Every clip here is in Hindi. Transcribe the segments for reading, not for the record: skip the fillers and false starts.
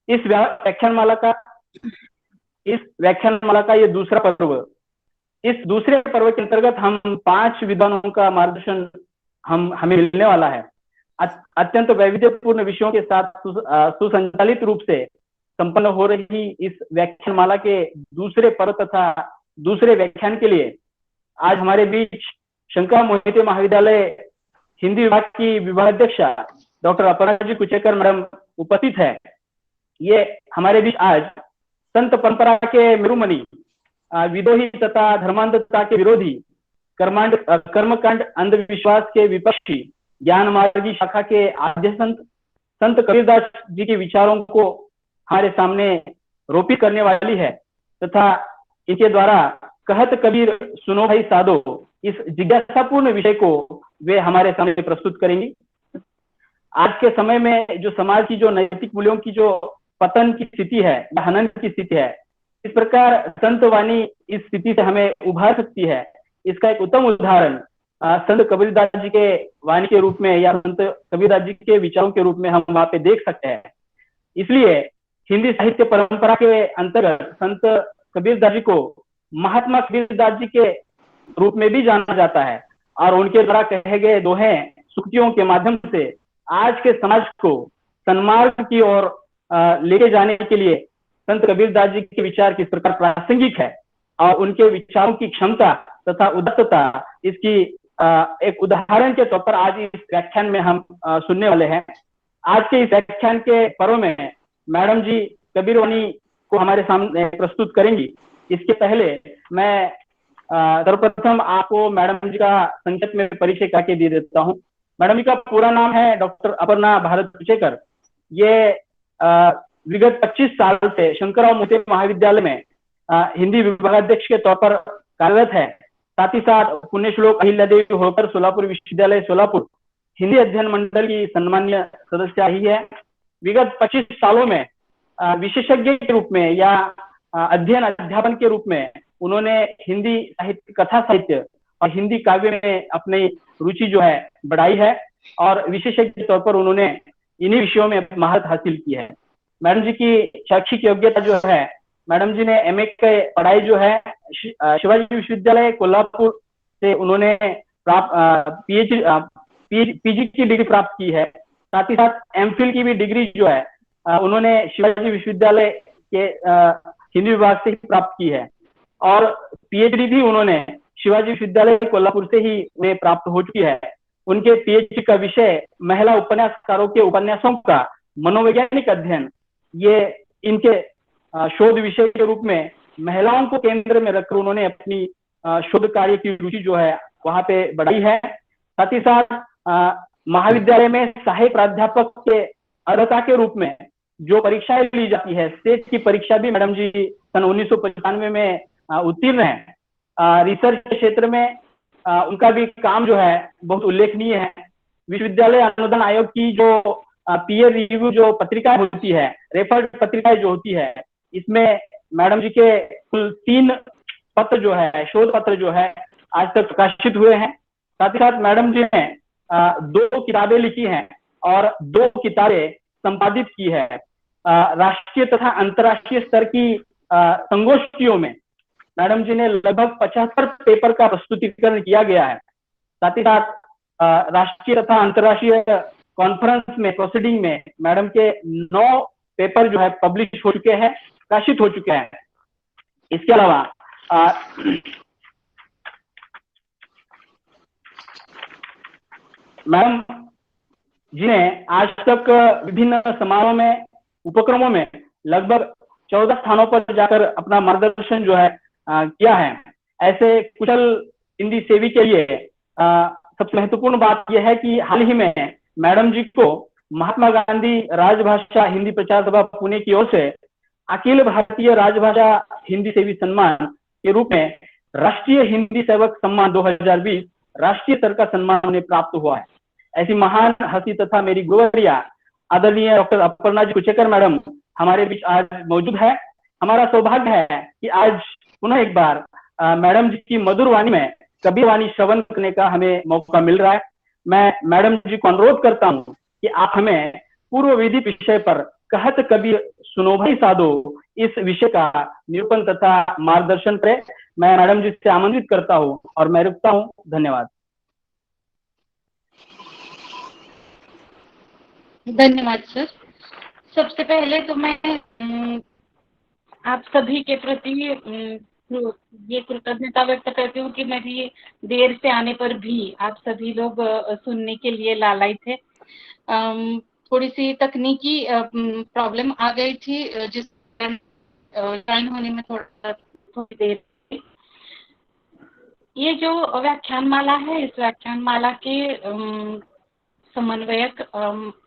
इस व्याख्यानमाला का ये दूसरा पर्व। इस दूसरे पर्व के अंतर्गत हम 5 विद्वानों का मार्गदर्शन हमें मिलने वाला है। अत्यंत वैविध्यपूर्ण विषयों के साथ सुसंचालित रूप से संपन्न हो रही इस व्याख्यानमाला के दूसरे पर्व तथा दूसरे व्याख्यान के लिए आज हमारे बीच शंकरराव मोहिते महाविद्यालय हिंदी विभाग की विभागाध्यक्षा डॉक्टर अपर्णा जी कुचेकर मैडम उपस्थित है। ये हमारे बीच आज संत परंपरा के मेरुमणि, विद्रोही तथा धर्मांधता के विरोधी, कर्मकांड अंधविश्वास के विपक्षी, ज्ञान मार्गी शाखा के आद्य संत कबीरदास जी के विचारों को हमारे सामने रोपित करने वाली है तथा इनके द्वारा कहत कबीर सुनो भाई साधो, इस जिज्ञासापूर्ण विषय को वे हमारे सामने प्रस्तुत करेंगी। आज के समय में जो समाज की जो नैतिक मूल्यों की जो पतन की स्थिति है, हनन की स्थिति है, इस प्रकार संत वाणी इस स्थिति से हमें उभार सकती है। इसका एक उत्तम उदाहरण संत कबीरदास जी के वाणी के रूप में या संत कबीरदास जी के विचारों के रूप में हम वहां पे देख सकते हैं। इसलिए हिंदी साहित्य परंपरा के अंतर्गत संत कबीरदास जी को महात्मा कबीरदास जी के रूप में भी जाना जाता है और उनके द्वारा कहे गए दोहे सूक्तियों के माध्यम से आज के समाज को सन्मार्ग की ओर लेके जाने के लिए संत कबीरदास जी के विचार किस प्रकार प्रासंगिक है और उनके विचारों की क्षमता तथा उदात्तता इसकी एक उदाहरण के तौर पर आज इस व्याख्यान में हम सुनने वाले हैं। आज के इस व्याख्यान के पर्व में मैडम जी कबीरवाणी को हमारे सामने प्रस्तुत करेंगी। इसके पहले मैं सर्वप्रथम आपको मैडम जी का संक्षेप में परिचय करके दे देता हूँ। मैडम जी का पूरा नाम है डॉक्टर अपर्णा भारत कुचेकर। ये विगत 25 साल से शंकरराव मोहिते महाविद्यालय में हिंदी विभागाध्यक्ष के तौर पर कार्यरत है। साथ ही साथ पुण्यश्लोक अहिल्यादेवी होकर सोलापुर विश्वविद्यालय सोलापुर हिंदी अध्ययन मंडल की सम्मान्य सदस्य रही है। विगत 25 सालों में विशेषज्ञ के रूप में या अध्ययन अध्यापन के रूप में उन्होंने हिंदी साहित्य, कथा साहित्य और हिंदी काव्य में अपनी रुचि जो है बढ़ाई है और विशेषज्ञ के तौर पर उन्होंने इन्हीं विषयों में महारत हासिल की है। मैडम जी की शैक्षिक योग्यता जो है, मैडम जी ने एमए की पढ़ाई जो है शिवाजी विश्वविद्यालय कोल्हापुर से उन्होंने पीजी की डिग्री प्राप्त की है। साथ ही साथ एमफिल की भी डिग्री जो है उन्होंने शिवाजी विश्वविद्यालय के हिंदी विभाग से प्राप्त की है और पीएचडी भी उन्होंने शिवाजी विश्वविद्यालय कोल्हापुर से ही उन्हें प्राप्त हो चुकी है। उनके पीएचडी का विषय महिला उपन्यासकारों के उपन्यासों का मनोवैज्ञानिक अध्ययन, ये इनके शोध विषय के रूप में महिलाओं को केंद्र में रखकर उन्होंने अपनी शोध कार्य की रुचि जो है वहां पे बढ़ाई है। साथ ही साथ महाविद्यालय में सहायक प्राध्यापक के अर्हता के रूप में जो परीक्षाएं ली जाती है, सेट की परीक्षा भी मैडम जी सन 1995 में उत्तीर्ण है। रिसर्च के क्षेत्र में उनका भी काम जो है बहुत उल्लेखनीय है। विश्वविद्यालय अनुदान आयोग की जो पीयर रिव्यू जो पत्रिका होती है, रेफर्ड पत्रिकाएं जो होती है, इसमें मैडम जी के कुल 3 पत्र जो है, शोध पत्र जो है आज तक प्रकाशित हुए हैं। साथ ही साथ मैडम जी ने 2 किताबें लिखी हैं और 2 किताबें संपादित की है। राष्ट्रीय तथा अंतर्राष्ट्रीय स्तर की संगोष्ठियों में मैडम जी ने लगभग 75 पेपर का प्रस्तुतिकरण किया गया है। साथ ही साथ राष्ट्रीय तथा अंतर्राष्ट्रीय कॉन्फ्रेंस में, प्रोसीडिंग में मैडम के 9 पेपर जो है पब्लिश हो चुके हैं, प्रकाशित हो चुके हैं। इसके अलावा मैडम जी ने आज तक विभिन्न समारोह में, उपक्रमों में लगभग 14 स्थानों पर जाकर अपना मार्गदर्शन जो है किया है। ऐसे कुशल हिंदी सेवी के लिए सबसे महत्वपूर्ण बात यह है कि हाल ही में मैडम जी को महात्मा गांधी राजभाषा हिंदी प्रचार सभा पुणे की ओर से अखिल भारतीय राजभाषा हिंदी सेवी सम्मान के रूप में राष्ट्रीय हिंदी सेवक सम्मान 2020 राष्ट्रीय स्तर का सम्मान उन्हें प्राप्त हुआ है। ऐसी महान हस्ती तथा मेरी गुरुवर्या आदरणीय डॉक्टर अपर्णा जी कुचेकर मैडम हमारे बीच आज मौजूद है। हमारा सौभाग्य है कि आज पुनः एक बार मैडम जी की मधुर वाणी में कबीरवाणी श्रवण करने का हमें मौका मिल रहा है। मैं मैडम जी को अनुरोध करता हूं कि आप हमें पूर्व विधि विषय पर कहत कबीर सुनोभाई साधो इस विषय का निरूपण तथा मार्गदर्शन करें। मैं मैडम जी से आमंत्रित करता हूँ और मैं रुकता हूँ। धन्यवाद। धन्यवाद सर। सबसे पहले तो मैं आप सभी के प्रति ये कृतज्ञता व्यक्त करती हूँ कि मेरी देर से आने पर भी आप सभी लोग सुनने के लिए लालायित थे। थोड़ी सी तकनीकी प्रॉब्लम आ गई थी, जिस ज्वाइन होने में थोड़ी देर। ये जो व्याख्यानमाला है, इस व्याख्यानमाला के समन्वयक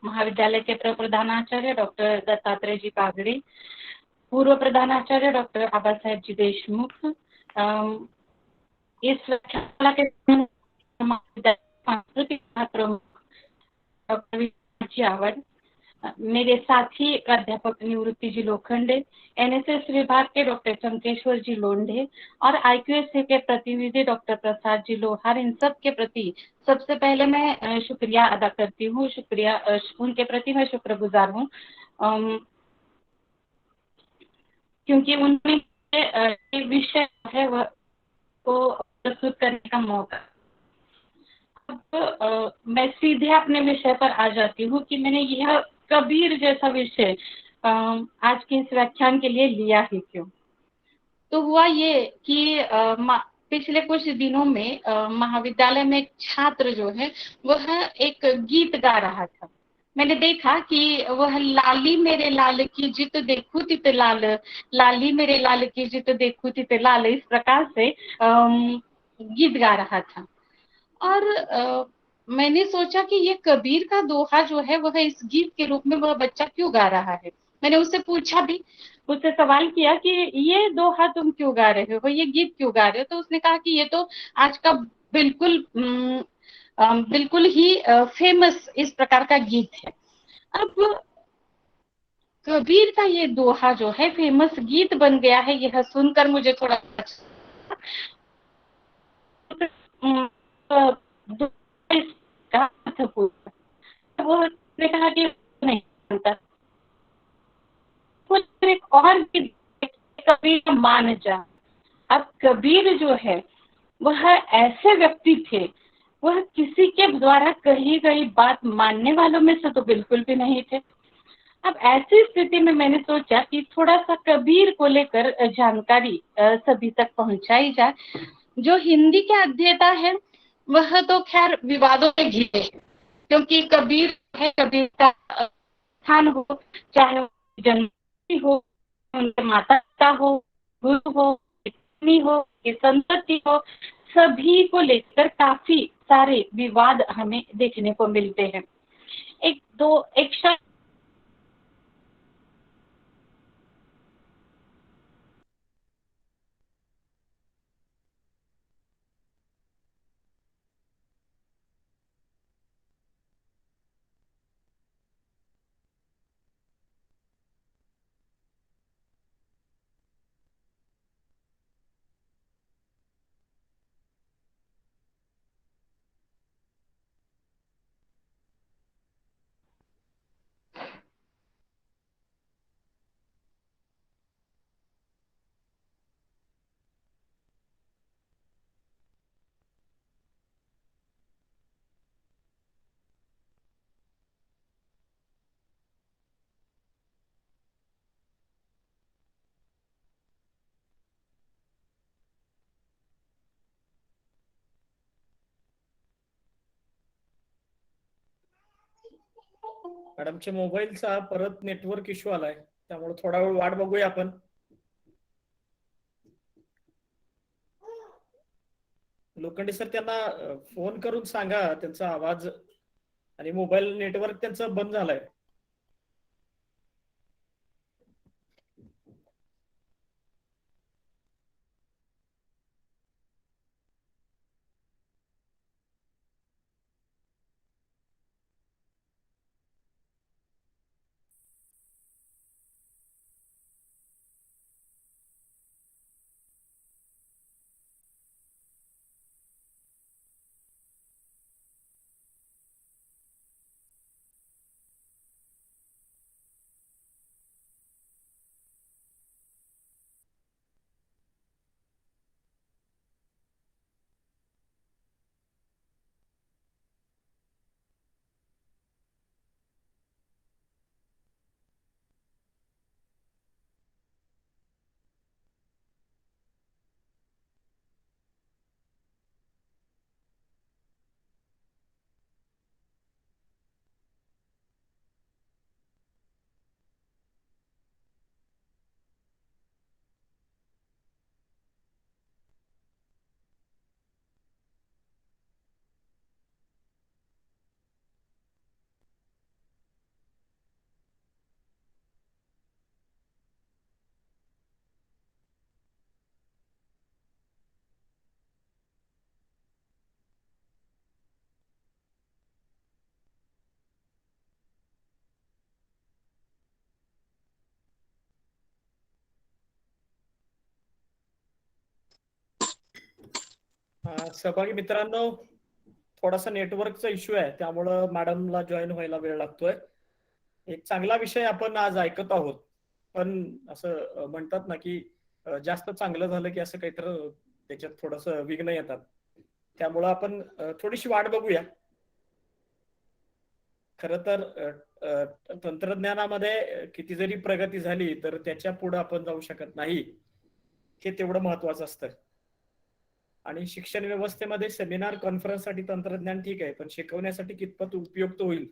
महाविद्यालय के प्रधानाचार्य डॉक्टर दत्तात्रेय जी कागड़े, पूर्व प्रधानाचार्य डॉक्टर आबा साहेब जी देशमुख, इस व्याख्यानमाला के सांस्कृतिक प्रमुख डॉक्टर जी आवड़, मेरे साथी प्राध्यापक निवृत्ति जी लोखंडे, एनएसएस विभाग के डॉक्टर चंकेश्वर जी लोंढे और आईक्यूएससी के प्रतिनिधि डॉक्टर प्रसाद जी लोहार, इन सब के प्रति सबसे पहले मैं शुक्रिया अदा करती हूँ। शुक्रिया, उनके प्रति मैं शुक्रगुजार हूँ, क्योंकि उन्होंने विषय है वह को प्रस्तुत करने का मौका। अब मैं सीधे अपने विषय पर आ जाती हूँ कि मैंने यह कबीर जैसा विषय आज के इस व्याख्यान के लिए लिया ही क्यों। तो हुआ ये कि पिछले कुछ दिनों में महाविद्यालय में एक छात्र जो है वह एक गीत गा रहा था। मैंने देखा कि वह लाली मेरे लाल की जित देखूं तित लाल, लाली मेरे लाल की जित देखूं तित लाल, इस प्रकार से गीत गा रहा था। और मैंने सोचा कि ये कबीर का दोहा जो है वह इस गीत के रूप में वह बच्चा क्यों गा रहा है। मैंने उससे पूछा भी, उससे सवाल किया कि ये दोहा तुम क्यों गा रहे हो, ये गीत क्यों गा रहे हो। तो उसने कहा कि ये तो आज का बिल्कुल बिल्कुल ही फेमस इस प्रकार का गीत है। अब कबीर का ये दोहा जो है फेमस गीत बन गया है, यह सुनकर मुझे थोड़ा उसने कहा कि नहीं जानता। एक और कबीर मान जा। अब कबीर जो है वह ऐसे व्यक्ति थे, वह किसी के द्वारा कही गई बात मानने वालों में से तो बिल्कुल भी नहीं थे। अब ऐसी स्थिति में मैंने सोचा कि थोड़ा सा कबीर को लेकर जानकारी सभी तक पहुंचाई जाए। जो हिंदी के अध्येता है वह तो खैर विवादों में घिरे, क्योंकि कबीर है, कबीर का स्थान हो, चाहे जन्म हो, उनके माता पिता हो, गुरु हो, पत्नी हो, संतति हो, सभी को लेकर काफी सारे विवाद हमें देखने को मिलते हैं। एक शख्स मॅडमच्या मोबाईलचा परत नेटवर्क इश्यू आलाय, त्यामुळे थोडा वेळ वाट बघूया आपण. लोखंडे सर त्यांना फोन करून सांगा त्यांचा आवाज आणि मोबाईल नेटवर्क त्यांचं बंद झालंय. सहभागी मित्रांनो, थोडासा नेटवर्कचा इश्यू आहे, त्यामुळं मॅडमला जॉईन व्हायला वेळ लागतोय. एक चांगला विषय आपण आज ऐकत आहोत, पण असं म्हणतात ना की जास्त चांगलं झालं की असं काहीतरी त्याच्यात थोडंसं विघ्न येतात. त्यामुळं आपण थोडीशी वाट बघूया. खरं तर तंत्रज्ञानामध्ये किती जरी प्रगती झाली तर त्याच्या पुढे आपण जाऊ शकत नाही, हे तेवढं महत्वाचं असतं. आणि शिक्षण व्यवस्थेमध्ये सेमिनार कॉन्फरन्ससाठी तंत्रज्ञान ठीक आहे, पण शिकवण्यासाठी कितपत उपयुक्त होईल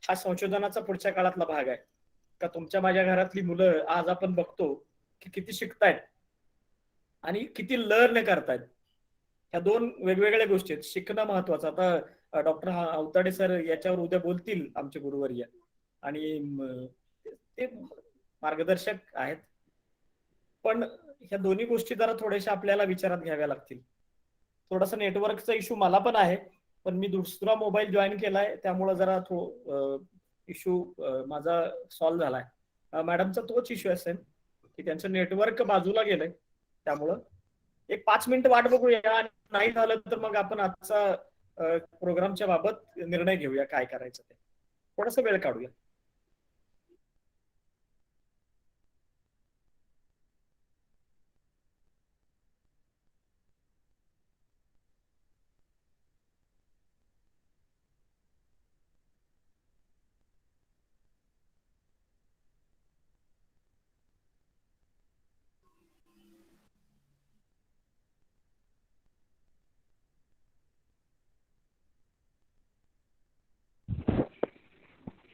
हा संशोधनाचा पुढच्या काळातला भाग आहे. का तुमच्या माझ्या घरातली मुलं आज आपण बघतो की किती शिकतायत आणि किती लर्न करतायत. ह्या दोन वेगवेगळ्या गोष्टी आहेत. शिकणं महत्वाचं. आता डॉक्टर अवताडे सर याच्यावर उद्या बोलतील, आमचे गुरुवर्य, आणि ते मार्गदर्शक आहेत. पण ह्या दोन्ही गोष्टी जरा थोड्याशा आपल्याला विचारात घ्याव्या लागतील. थोडासा नेटवर्कचा इश्यू मला पण आहे, पण मी दुसरा मोबाईल जॉईन केलाय, त्यामुळे जरा तो इश्यू माझा सॉल्व्ह झालाय. मॅडमचा तोच इश्यू असेल की त्यांचं नेटवर्क बाजूला गेलंय, त्यामुळं एक 5 मिनिट वाट बघूया, आणि नाही झालं तर मग आपण आजचा प्रोग्रामच्या बाबत निर्णय घेऊया काय करायचं ते. थोडासा वेळ काढूया.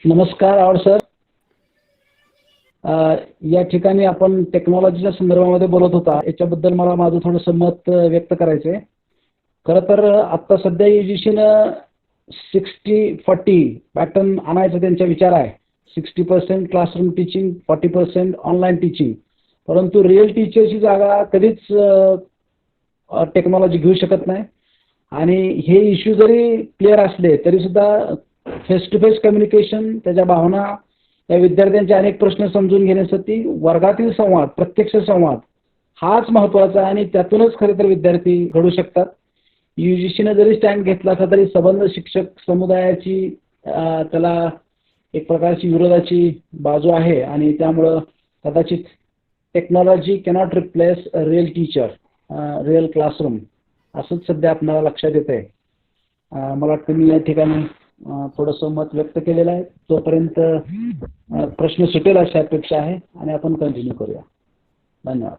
नमस्कार आवड सर. या ठिकाणी आपण टेक्नॉलॉजीच्या संदर्भामध्ये बोलत होता, याच्याबद्दल मला माझं थोडंसं मत व्यक्त करायचं आहे. खरं तर आत्ता सध्या UGCनं 60-40 पॅटर्न आणायचा त्यांचा विचार आहे. 60% क्लासरूम टीचिंग, 40% ऑनलाईन टीचिंग. परंतु रिअल टीचरची जागा कधीच टेक्नॉलॉजी घेऊ शकत नाही. आणि हे इश्यू जरी क्लिअर असले तरी सुद्धा फेस टू फेस कम्युनिकेशन, त्याच्या भावना, या विद्यार्थ्यांचे अनेक प्रश्न समजून घेण्यासाठी वर्गातील संवाद, प्रत्यक्ष संवाद हाच महत्त्वाचा आहे, आणि त्यातूनच खरे तर विद्यार्थी घडू शकतात. UGCनं जरी स्टँड घेतला असला तरी संबंध शिक्षक समुदायाची त्याला एक प्रकारची विरोधाची बाजू आहे, आणि त्यामुळं कदाचित technology cannot replace real teacher, real classroom, असंच सध्या आपल्याला लक्षात येत आहे. मला वाटतं मी या ठिकाणी थोडंसं मत व्यक्त केलेलं आहे. तोपर्यंत प्रश्न सुटेल अशी अपेक्षा आहे, आणि आपण कंटिन्यू करूया. धन्यवाद.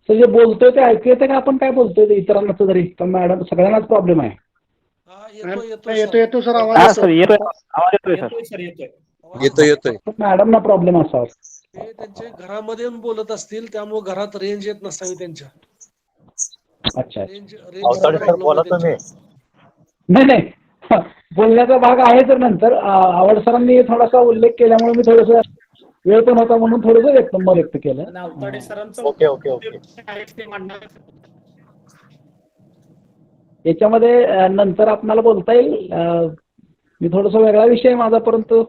सर, जे बोलतोय ते ऐकू येतं का? आपण काय बोलतोय ते इतरांना तरी? पण मॅडम सगळ्यांनाच प्रॉब्लेम आहे. येतो सर, हा आवाज सर, येतोय, आवाज येतोय सर. येतोय सर, येतोय. मॅडमना प्रॉब्लेम असावा. ते त्यांच्या घरामध्ये येऊन बोलत असतील, त्यामुळे घरात रेंज येत नसावी त्यांच्या. अच्छा. रेंज नाही नाही, बोलण्याचा भाग आहे तर नंतर आवड सरांनी थोडासा उल्लेख केल्यामुळे मी थोडंसं वेळ पण होता म्हणून थोडंसं मत व्यक्त केलं. अवताडे सरांचं याच्यामध्ये नंतर आपल्याला बोलता येईल. मी थोडासा वेगळा विषय आहे माझा, परंतु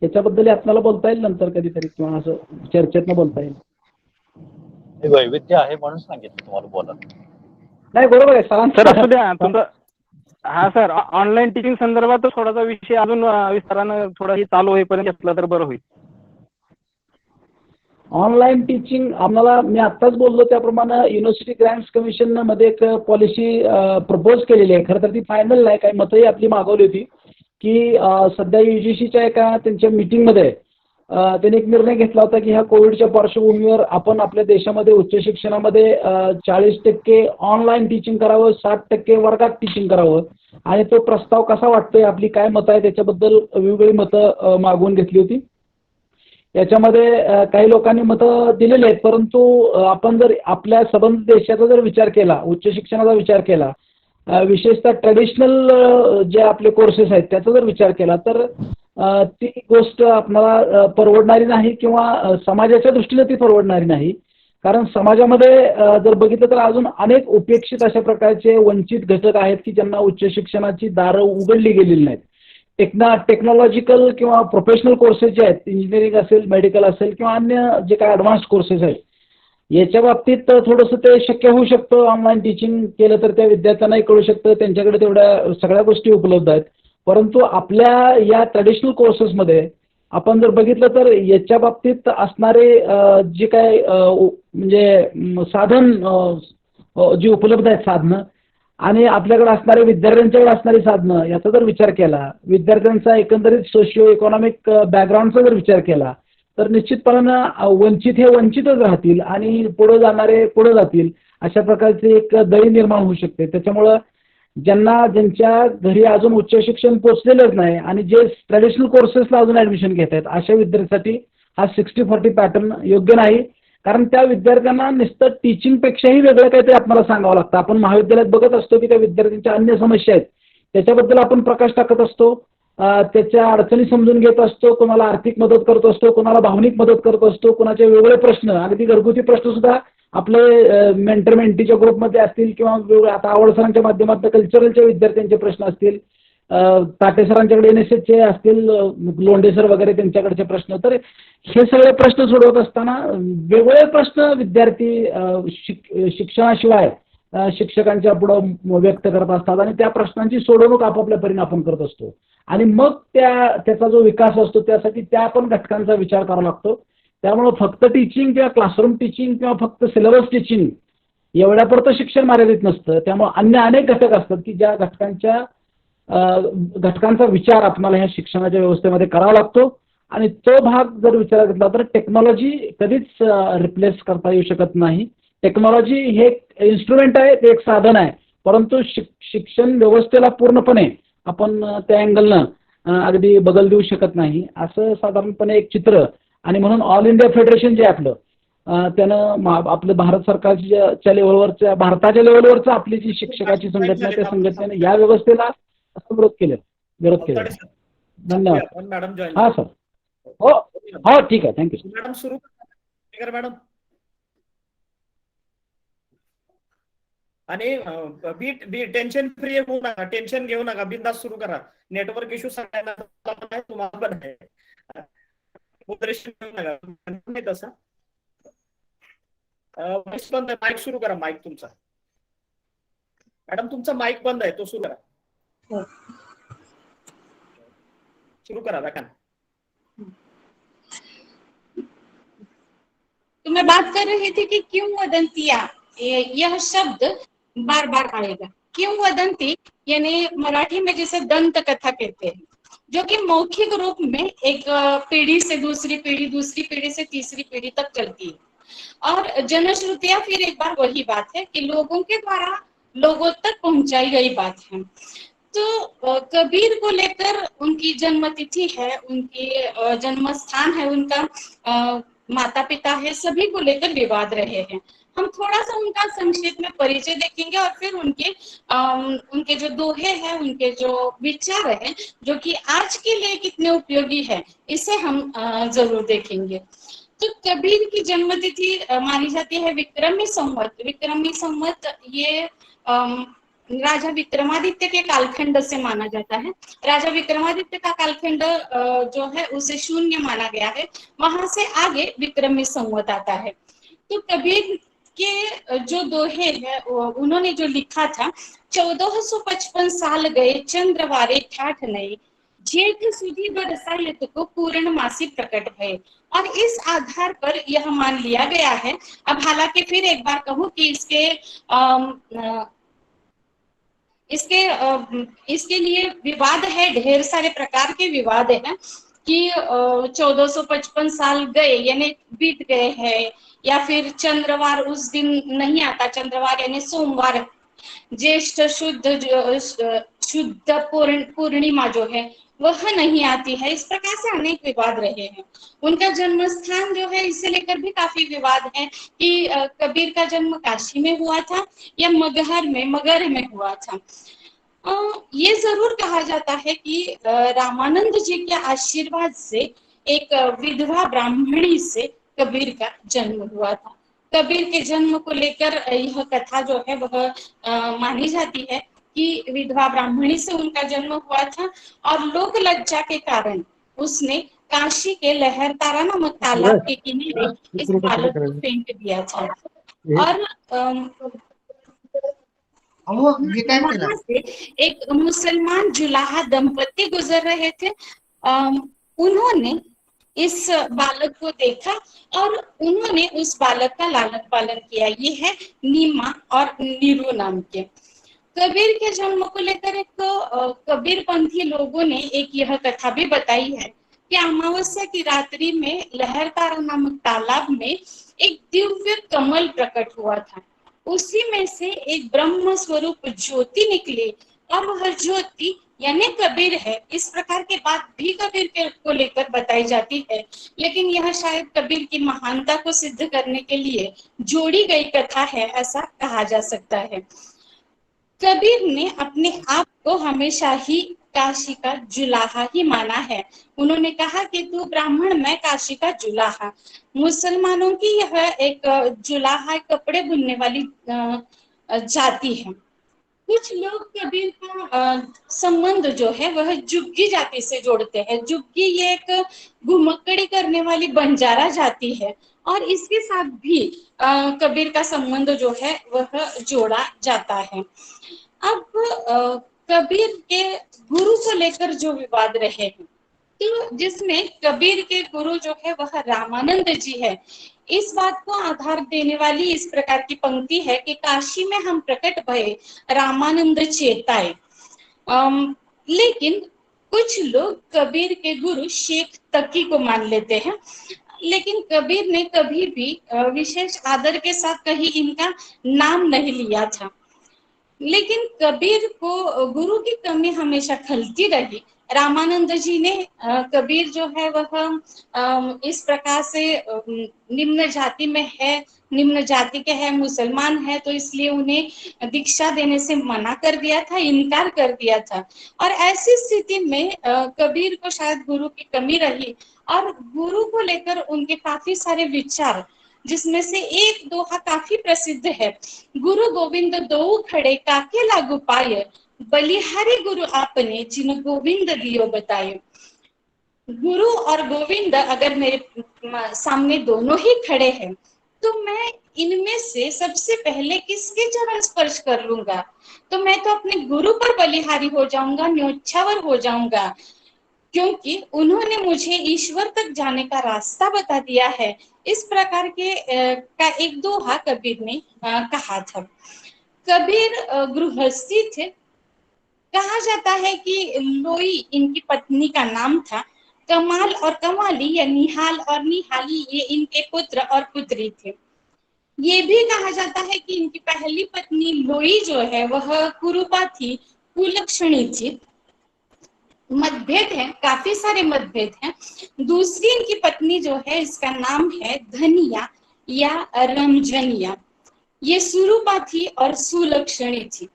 याच्याबद्दल आपल्याला बोलता येईल नंतर कधीतरी, किंवा असं चर्चेतनं बोलता येईल. वैविध्य आहे म्हणून सांगितलं तुम्हाला बोला. नाही, बरोबर आहे सर, असू द्या तुमचं. हा सर, ऑनलाईन टीचिंग संदर्भात थोडासा विषय अजून विस्तारानं थोडाही चालू होईपर्यंत घेतला तर बरं होईल. ऑनलाईन टीचिंग आम्हाला, मी आत्ताच बोललो त्याप्रमाणे, युनिव्हर्सिटी ग्रँट्स कमिशन मध्ये एक पॉलिसी प्रपोज केलेली आहे. खरं तर ती फायनल नाही, काही मतही आपली मागवली होती की सध्या UGCच्या एका त्यांच्या मीटिंगमध्ये त्यांनी एक निर्णय घेतला होता की ह्या कोविडच्या पार्श्वभूमीवर आपण आपल्या देशामध्ये उच्च शिक्षणामध्ये 40% ऑनलाईन टीचिंग करावं, 60% वर्गात टीचिंग करावं. आणि तो प्रस्ताव कसा वाटतोय, आपली काय मतं आहे त्याच्याबद्दल वेगवेगळी मतं मागवून घेतली होती. याच्यामध्ये काही लोकांनी मतं दिलेली आहेत, परंतु आपण जर आपल्या संबंध देशाचा जर विचार केला, उच्च शिक्षणाचा विचार केला, विशेषतः ट्रेडिशनल जे आपले कोर्सेस आहेत त्याचा जर विचार केला तर ती गोष्ट आपल्याला परवडणारी नाही, किंवा समाजाच्या दृष्टीने ती परवडणारी नाही. कारण समाजामध्ये जर बघितलं तर अजून अनेक उपेक्षित अशा प्रकारचे वंचित घटक आहेत की ज्यांना उच्च शिक्षणाची दारं उघडली गेलेली नाहीत. टेक्नॉलॉजिकल किंवा प्रोफेशनल कोर्सेस जे आहेत, इंजिनिअरिंग असेल, मेडिकल असेल किंवा अन्य जे काही ॲडव्हान्स कोर्सेस आहेत, याच्या बाबतीत थोडंसं ते शक्य होऊ शकतं. ऑनलाईन टीचिंग केलं तर त्या विद्यार्थ्यांनाही कळू शकतं, त्यांच्याकडे तेवढ्या सगळ्या गोष्टी उपलब्ध आहेत. परंतु आपल्या या ट्रॅडिशनल कोर्सेसमध्ये आपण जर बघितलं तर याच्या बाबतीत असणारे जे काय म्हणजे साधन जी उपलब्ध आहेत साधनं आणि आपल्याकडे असणारे विद्यार्थ्यांच्याकडे असणारी साधनं याचा जर विचार केला, विद्यार्थ्यांचा एकंदरीत सोशिओ इकॉनॉमिक बॅकग्राऊंडचा जर विचार केला तर निश्चितपणानं वंचित हे वंचितच राहतील आणि पुढे जाणारे पुढे जातील, अशा प्रकारची एक दरी निर्माण होऊ शकते. त्याच्यामुळं ज्यांच्या घरी अजून उच्च शिक्षण पोचलेलंच नाही आणि जे ट्रॅडिशनल कोर्सेसला अजून ऍडमिशन घेत आहेत अशा विद्यार्थ्यांसाठी हा 60-40 पॅटर्न योग्य नाही. कारण त्या विद्यार्थ्यांना नुसतं टीचिंगपेक्षाही वेगळं काहीतरी आपल्याला सांगावं लागतं. आपण महाविद्यालयात बघत असतो की त्या विद्यार्थ्यांच्या अन्य समस्या आहेत त्याच्याबद्दल आपण प्रकाश टाकत असतो, त्याच्या अडचणी समजून घेत असतो, कोणाला आर्थिक मदत करत असतो, कोणाला भावनिक मदत करत असतो, कोणाचे वेगवेगळे प्रश्न, अगदी घरगुती प्रश्न सुद्धा आपले मेंटर मेंटीच्या ग्रुपमध्ये असतील किंवा आता आवड सरांच्या माध्यमातून कल्चरलच्या विद्यार्थ्यांचे प्रश्न असतील, ताटे सरांच्याकडे NSSचे असतील, लोंढे सर वगैरे त्यांच्याकडचे प्रश्न, तर हे सगळे प्रश्न सोडवत असताना वेगवेगळे प्रश्न विद्यार्थी शिक्षणाशिवाय शिक्षकांच्या पुढं व्यक्त करत असतात आणि त्या प्रश्नांची सोडवणूक आपापल्या परीने आपण करत असतो आणि मग त्याचा जो विकास असतो त्यासाठी त्या पण घटकांचा विचार करावा लागतो. त्यामुळे फक्त टीचिंग किंवा क्लासरूम टीचिंग किंवा फक्त सिलेबस टीचिंग एवढ्यापुरतं शिक्षण मर्यादित नसतं. त्यामुळे अन्य अनेक घटक असतात की ज्या घटकांचा विचार आपल्याला ह्या शिक्षणाच्या व्यवस्थेमध्ये करावा लागतो आणि तो भाग जर विचारात घेतला तर टेक्नॉलॉजी कधीच रिप्लेस करता येऊ शकत नाही. टेक्नॉलॉजी हे इन्स्ट्रुमेंट आहे, ते एक साधन आहे, परंतु शिक्षण व्यवस्थेला पूर्णपणे आपण त्या अँगलनं अगदी बदल देऊ शकत नाही, असं साधारणपणे एक चित्र. आणि म्हणून ऑल इंडिया फेडरेशन जे आपलं त्यानं आपलं भारत सरकारच्या लेवलवरच्या भारताच्या लेवलवरचं आपली जी शिक्षकाची संघटना त्या संघटनेने या व्यवस्थेला असं विरोध केला. धन्यवाद. Madam join. हा सर. हो हो ठीक आहे, थँक्यू. मॅडम सुरू करा मॅडम. आणि बी टेन्शन फ्री होऊ नका, टेन्शन घेऊ नका, बिंदास सुरू करा. नेटवर्क इश्यू सगळ्यांना तुम्हाला पण आहे, तसा बंद आहे. माईक सुरू करा. माईक तुमचा मॅडम, तुमचा माईक बंद आहे, तो सुरू करा. सुरू करा व्याख्यान. तो मैं बात कर रही थी कि क्यों वदंतियां, यह शब्द बार बार आएगा. क्यों वदंती यानी मराठी में जिसे दंत कथा कहते हैं, जो कि मौखिक रूप में एक पीढ़ी से दूसरी पीढ़ी, दूसरी पीढ़ी से तीसरी पीढ़ी तक चलती है. और जनश्रुतियां फिर एक बार वही बात है कि लोगों के द्वारा लोगों तक पहुंचाई गई बात है. तो कबीर को लेकर उनकी जन्मतिथि है, उनकी जन्म स्थान है, उनका माता पिता है, सभी को लेकर विवाद रहे हैं. हम थोड़ा सा उनका संक्षेप में परिचय देखेंगे और फिर उनके जो दोहे हैं, उनके जो विचार हैं, जो कि आज के लिए कितने उपयोगी है, इसे हम जरूर देखेंगे. तो कबीर की जन्मतिथि मानी जाती है विक्रमी संवत. विक्रमी संवत ये राजा विक्रमादित्य के कालखंड से माना जाता है. राजा विक्रमादित्य का कालखंड जो है उसे शून्य माना गया है, वहां से आगे विक्रमी संवत आता है. तो कबीर के जो दोहे हैं उन्होंने जो लिखा था, 1455 साल गए चंद्रवारे ठाठ नए, जेठ सुधी बरसायत को पूर्णमासी प्रकट भय. और इस आधार पर यह मान लिया गया है. अब हालांकि फिर एक बार कहूं कि इसके लिए विवाद है, ढेर सारे प्रकार के विवाद हैं कि 1455 साल गए यानी बीत गए हैं, या फिर चंद्रवार उस दिन नहीं आता. चंद्रवार यानी सोमवार, ज्येष्ठ शुद्ध पूर्णिमा जो है वह नहीं आती है. इस प्रकार से अनेक विवाद रहे हैं. उनका जन्म स्थान जो है इसे लेकर भी काफी विवाद है कि कबीर का जन्म काशी में हुआ था या मगहर में हुआ था. ये जरूर कहा जाता है कि रामानंद जी के आशीर्वाद से एक विधवा ब्राह्मणी से कबीर का जन्म हुआ था. कबीर के जन्म को लेकर यह कथा जो है वह मानी जाती है कि विधवा ब्राह्मणी से उनका जन्म हुआ था और लोक लज्जा के कारण उसने काशी के लहरतारा नामक तालाब के किनारे इस बालक को फेंक दिया था। और वहां से एक मुसलमान जुलाहा दंपति गुजर रहे थे। उन्होंने इस बालक को देखा और उन्होंने उस बालक का लालन पालन किया। ये है नीमा और नीरू नाम के। कबीर के जन्म को लेकर एक कबीरपंथी लोगों ने एक यह कथा भी बताई है कि अमावस्या की रात्रि में लहरतारा नामक तालाब में एक दिव्य कमल प्रकट हुआ था। उसी में से एक ब्रह्म स्वरूप ज्योति निकली और वह ज्योति यानी कबीर है। इस प्रकार की बात भी कबीर के को लेकर बताई जाती है, लेकिन यह शायद कबीर की महानता को सिद्ध करने के लिए जोड़ी गई कथा है, ऐसा कहा जा सकता है। कबीर ने अपने आप को हमेशा ही काशी का जुलाहा ही माना है। उन्होंने कहा कि तू ब्राह्मण, मैं काशी का जुलाहा। मुसलमानों की यह एक जुलाहा कपड़े बुनने वाली जाति है। कुछ लोग कबीर का संबंध जो है वह जुग्गी जाति से जोड़ते हैं। जुग्गी ये एक घुमक्कड़ी करने वाली बंजारा जाति है और इसके साथ भी कबीर का संबंध जो है वह जोड़ा जाता है। अब कबीर के गुरु को लेकर जो विवाद रहे हैं, तो जिसमें कबीर के गुरु जो है वह रामानंद जी है। इस बात को आधार देने वाली इस प्रकार की पंक्ति है कि काशी में हम प्रकट भये रामानंद चेताए। लेकिन कुछ लोग कबीर के गुरु शेख तकी को मान लेते हैं, लेकिन कबीर ने कभी भी विशेष आदर के साथ कहीं इनका नाम नहीं लिया था। लेकिन कबीर को गुरु की कमी हमेशा खलती रही। रामानंद जी ने कबीर जो है वह इस प्रकार से निम्न जाति में है, निम्न जाति के है, मुसलमान है, तो इसलिए उन्हें दीक्षा देने से मना कर दिया था, इनकार कर दिया था। और ऐसी स्थिति में कबीर को शायद गुरु की कमी रही और गुरु को लेकर उनके काफी सारे विचार, जिसमें से एक दोहा काफी प्रसिद्ध है, गुरु गोविंद दो खड़े काके लागू पाए, बलिहारी गुरु आपने जिन गोविंद दियो बताए। गुरु और गोविंद अगर मेरे सामने दोनों ही खड़े हैं तो मैं इनमें से सबसे पहले किसके चरण स्पर्श कर लूंगा? तो मैं तो अपने गुरु पर बलिहारी हो जाऊंगा, न्योछावर हो जाऊंगा, क्योंकि उन्होंने मुझे ईश्वर तक जाने का रास्ता बता दिया है। इस प्रकार के का एक दोहा कबीर ने कहा था। कबीर गृहस्थी थे। कहा जाता है कि लोई इनकी पत्नी का नाम था। कमाल और कमाली या निहाल और निहाली ये इनके पुत्र और पुत्री थे। ये भी कहा जाता है कि इनकी पहली पत्नी लोई जो है वह कुरूपा थी, कुलक्षणी थी। मतभेद है, काफी सारे मतभेद हैं। दूसरी इनकी पत्नी जो है इसका नाम है धनिया या रमजनिया। ये सुरूपा थी और सुलक्षणी थी।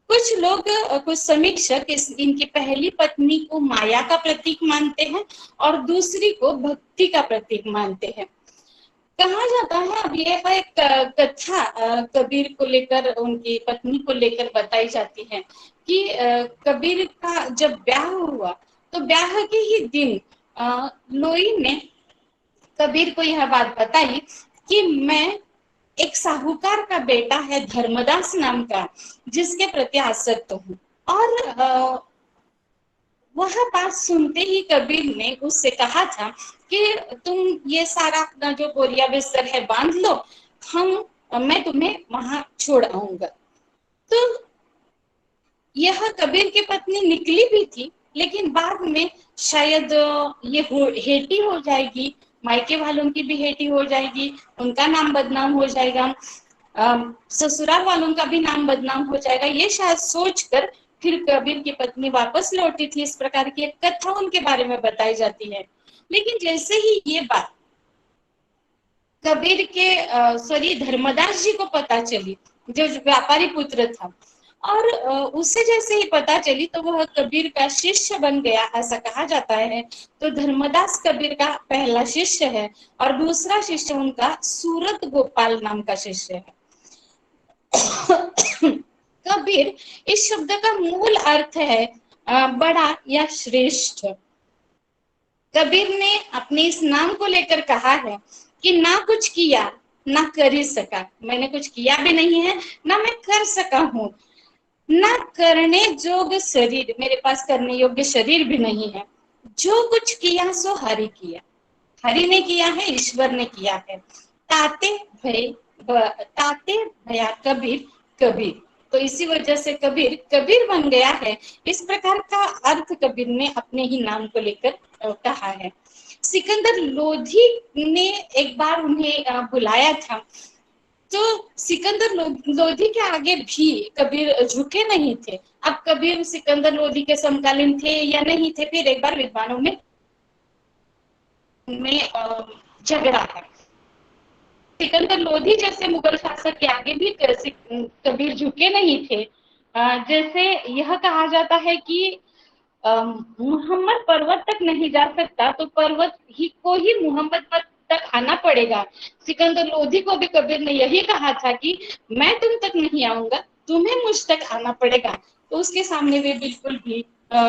कुछ लोग, कुछ समीक्षक इनकी पहली पत्नी को माया का प्रतीक मानते हैं और दूसरी को भक्ति का प्रतीक मानते हैं। कहा जाता है, अब यह एक कथा कबीर को लेकर, उनकी पत्नी को लेकर बताई जाती है कि कबीर का जब ब्याह हुआ तो ब्याह के ही दिन लोई ने कबीर को यह बात बताई कि मैं एक साहूकार का बेटा है धर्मदास नाम का, जिसके प्रति आसक्त हूँ। और वह बात सुनते ही कबीर ने उससे कहा था कि तुम ये सारा अपना जो बोरिया बिस्तर है बांध लो, मैं तुम्हें वहां छोड़ आऊंगा। तो यह कबीर की पत्नी निकली भी थी, लेकिन बाद में शायद ये हेटी हो जाएगी, मायके वालों की भी हेटी हो जाएगी, उनका नाम बदनाम हो जाएगा, ससुराल वालों का भी नाम बदनाम हो जाएगा, ये शायद सोचकर फिर कबीर की पत्नी वापस लौटी थी। इस प्रकार की एक कथा उनके बारे में बताई जाती है। लेकिन जैसे ही ये बात कबीर के धर्मदास जी को पता चली, जो व्यापारी पुत्र था, और उसे जैसे ही पता चली तो वह कबीर का शिष्य बन गया, ऐसा कहा जाता है। तो धर्मदास कबीर का पहला शिष्य है और दूसरा शिष्य उनका सूरत गोपाल नाम का शिष्य है। कबीर इस शब्द का मूल अर्थ है बड़ा या श्रेष्ठ। कबीर ने अपने इस नाम को लेकर कहा है कि ना कुछ किया ना कर ही सका, मैंने कुछ किया भी नहीं है ना मैं कर सका हूं, ना करने जोग शरीर, मेरे पास करने योग्य शरीर भी नहीं है। जो कुछ किया सो हरि किया, हरि ने किया है, ईश्वर ने किया है। ताते ताते भया कबीर कबीर, तो इसी वजह से कबीर कबीर बन गया है। इस प्रकार का अर्थ कबीर ने अपने ही नाम को लेकर कहा है। सिकंदर लोधी ने एक बार उन्हें बुलाया था, तो सिकंदर लोधी के आगे भी कबीर झुके नहीं थे। अब कबीर सिकंदर लोधी के समकालीन थे या नहीं थे, फिर एक बार विद्वानों में झगड़ा है। सिकंदर लोधी जैसे मुगल शासक के आगे भी कबीर झुके नहीं थे। जैसे यह कहा जाता है कि मोहम्मद पर्वत तक नहीं जा सकता तो पर्वत ही को ही मोहम्मद तक आना पड़ेगा। सिकंदर लोधी को भी कबीर ने यही कहा था कि मैं तुम तक नहीं आऊंगा, तुम्हें मुझ तक आना पड़ेगा। तो उसके सामने वे बिल्कुल भी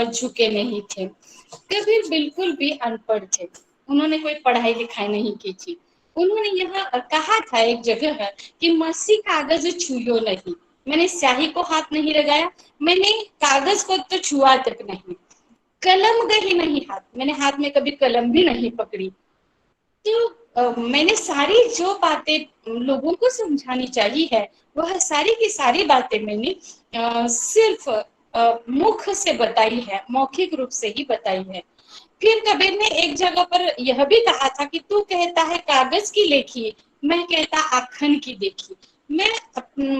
झुके नहीं थे। कबीर बिल्कुल भी अनपढ़ थे, उन्होंने कोई पढ़ाई लिखाई नहीं की थी। उन्होंने यह कहा था एक जगह कि मसी कागज छुयो नहीं, मैंने स्याही को हाथ नहीं लगाया, मैंने कागज को तो छुआ तक नहीं, कलम गई नहीं हाथ, मैंने हाथ में कभी कलम भी नहीं पकड़ी। तो मैंने सारी जो बातें लोगों को समझानी चाहिए है वह सारी की सारी बातें मैंने सिर्फ मुख से बताई है, मौखिक रूप से ही बताई है। फिर कबीर ने एक जगह पर यह भी कहा था कि तू कहता है कागज की लेखी, मैं कहता आखन की देखी। मैं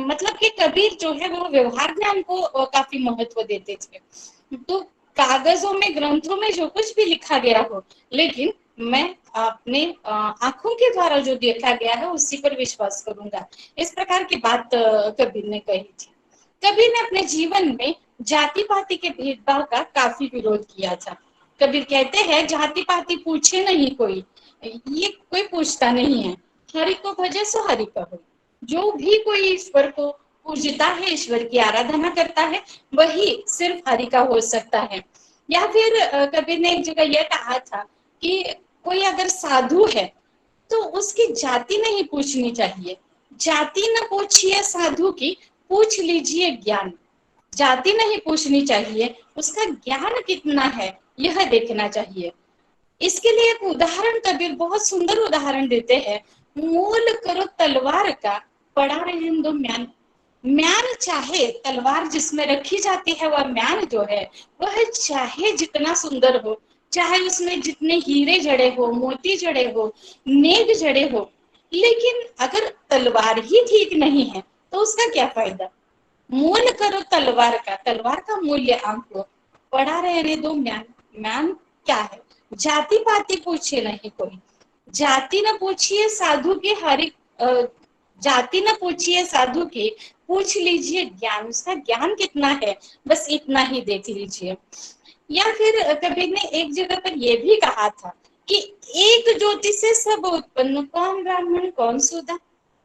मतलब कि कबीर जो है वो व्यवहार ज्ञान को काफी महत्व देते थे। तो कागजों में ग्रंथों में जो कुछ भी लिखा गया हो, लेकिन मैं अपने आंखों के द्वारा जो देखा गया है उसी पर विश्वास करूंगा। इस प्रकार की बात कबीर ने कही थी। कबीर ने अपने जीवन में जाति पाति के भेदभाव का काफी विरोध किया था। कबीर कहते हैं जाति पाति पूछे नहीं कोई, ये कोई पूछता नहीं है, हरि को भजे सो हरि का हो। जो भी कोई ईश्वर को पूजता है, ईश्वर की आराधना करता है, वही सिर्फ हरि का हो सकता है। या फिर कबीर ने एक जगह यह कहा था कि कोई अगर साधु है तो उसकी जाति नहीं पूछनी चाहिए, जाति न पूछिए साधु की, पूछ लीजिए ज्ञान। जाति नहीं पूछनी चाहिए, उसका ज्ञान कितना है यह देखना चाहिए। इसके लिए एक उदाहरण कबीर बहुत सुंदर उदाहरण देते हैं। मोल करो तलवार का, पड़ा रहे दो म्यान। म्यान चाहे तलवार जिसमें रखी जाती है, वह म्यान जो है वह चाहे जितना सुंदर हो, चाहे उसमें जितने हीरे जड़े हो, मोती जड़े हो, नेग जड़े हो, लेकिन अगर तलवार ही ठीक नहीं है तो उसका क्या फायदा। मूल करो तलवार का, तलवार का मूल्य आंको, पड़ा रहने दो म्यान। म्यान क्या है, जाति पाति पूछे नहीं कोई, जाति न पूछिए साधु के हरि जाति न पूछिए साधु के, पूछ लीजिए ज्ञान, उसका ज्ञान कितना है, बस इतना ही देख लीजिए। या फिर कबीर ने एक जगह पर यह भी कहा था कि एक ज्योति से सब उत्पन्न, कौन ब्राह्मण कौन शूद्र,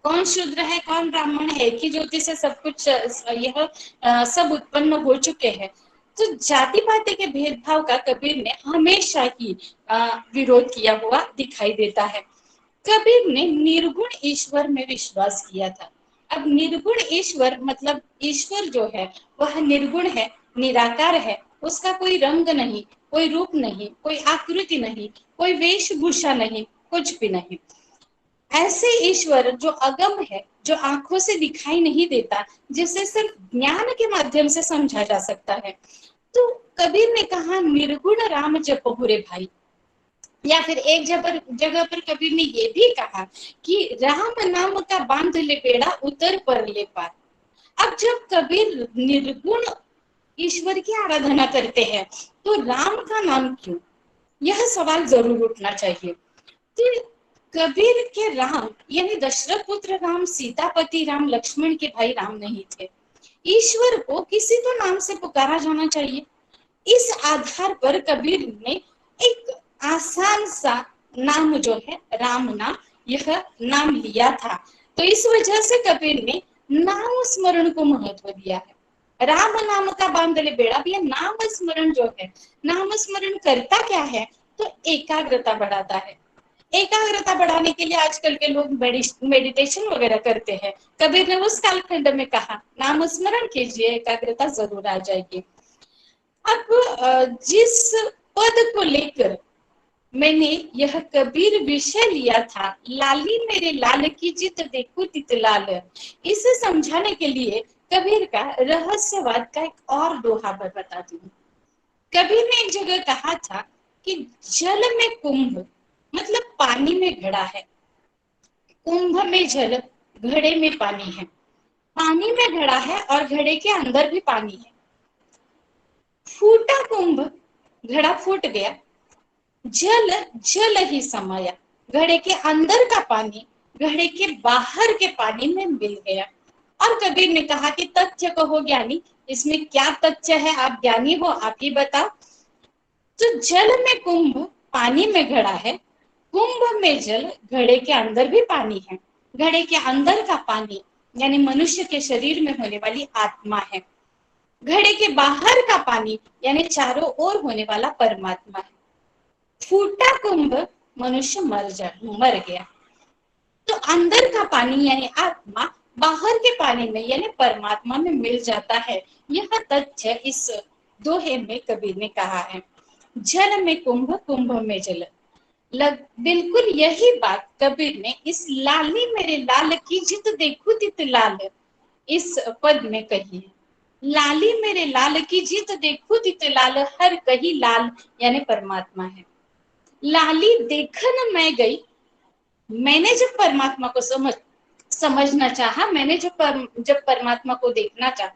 कौन शूद्र है कौन ब्राह्मण है, एक ही ज्योति से सब कुछ यह सब उत्पन्न हो चुके हैं। तो जाति पाति के भेदभाव का कबीर ने हमेशा ही विरोध किया हुआ दिखाई देता है। कबीर ने निर्गुण ईश्वर में विश्वास किया था। अब निर्गुण ईश्वर मतलब ईश्वर जो है वह निर्गुण है, निराकार है, उसका कोई रंग नहीं, कोई रूप नहीं, कोई आकृति नहीं, कोई वेशभूषा नहीं, कुछ भी नहीं। ऐसे ईश्वर जो अगम है, जो आंखों से दिखाई नहीं देता, जिसे सिर्फ ज्ञान के माध्यम से समझा जा सकता है। तो कबीर ने कहा निर्गुण राम जपहु रे भाई। या फिर एक जगह पर कबीर ने ये भी कहा कि राम नाम का बांध ले बेड़ा, उतर पर ले पार। अब जब कबीर निर्गुण ईश्वर की आराधना करते हैं तो राम का नाम क्यों, यह सवाल जरूर उठना चाहिए। तो कबीर के राम यानी दशरथ पुत्र राम, सीतापति राम, लक्ष्मण के भाई राम नहीं थे। ईश्वर को किसी तो नाम से पुकारा जाना चाहिए। इस आधार पर कबीर ने एक आसान सा नाम जो है राम नाम, यह नाम लिया था। तो इस वजह से कबीर ने नाम स्मरण को महत्व दिया है। राम नाम का बांधले बेड़ा, ये नाम स्मरण जो है, नाम स्मरण करता क्या है, तो एकाग्रता बढ़ाता है। एकाग्रता बढ़ाने के लिए आजकल के लोग मेडिटेशन वगैरह करते हैं। कबीर ने उस कालखंड में कहा नाम स्मरण कीजिए, एकाग्रता जरूर आ जाएगी। अब जिस पद को लेकर मैंने यह कबीर विषय लिया था, लाली मेरे लाल की जित देखो तित लाल, इसे समझाने के लिए कबीर का रहस्यवाद का एक और दोहा मैं बताती हूँ। कबीर ने एक जगह कहा था कि जल में कुंभ, मतलब पानी में घड़ा है, कुंभ में जल, घड़े में पानी है। पानी में घड़ा है और घड़े के अंदर भी पानी है। फूटा कुंभ, घड़ा फूट गया, जल जल ही समाया, घड़े के अंदर का पानी घड़े के बाहर के पानी में मिल गया। और कबीर ने कहा कि तथ्य कहो ज्ञानी, इसमें क्या तथ्य है, आप ज्ञानी हो, आप ही बताओ। तो जल में कुंभ, पानी में घड़ा है, कुंभ में जल, घड़े के अंदर भी पानी है। घड़े के अंदर का पानी यानी मनुष्य के शरीर में होने वाली आत्मा है। घड़े के बाहर का पानी यानी चारों ओर होने वाला परमात्मा है। फूटा कुंभ, मनुष्य मर गया। तो अंदर का पानी यानी आत्मा बाहर के पानी में यानी परमात्मा में मिल जाता है। यह तथ्य इस दोहे में कबीर ने कहा है। जल में कुंभ, कुंभ में जल, बिल्कुल यही बात कबीर ने इस लाली मेरे लाल की जित देखो तित लाल, इस पद में कही है। लाली मेरे लाल की जित देखो तित लाल, हर कही लाल यानी परमात्मा है। लाली देखन मैं गई, मैंने जब परमात्मा को समझना चाहा, मैंने जब परमात्मा को देखना चाहा,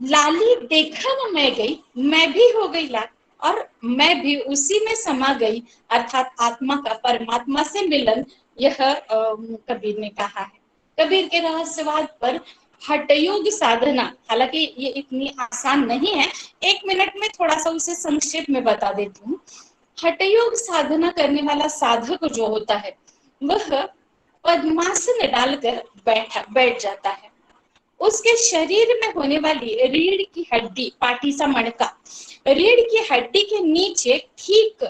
लाली देखन मैं गई, मैं भी हो गई लाल और मैं भी उसी में समा गई, अर्थात आत्मा का परमात्मा से मिलन, यह कबीर ने कहा है। कबीर के रहस्यवाद पर हठयोग साधना, हालांकि ये इतनी आसान नहीं है, 1 मिनट में थोड़ा सा उसे संक्षेप में बता देती हूँ। हठयोग साधना करने वाला साधक जो होता है वह पद्मासन डालकर बैठ जाता है। उसके शरीर में होने वाली रीढ़ की हड्डी, पाटीसा मणका, रीढ़ की हड्डी के नीचे ठीक,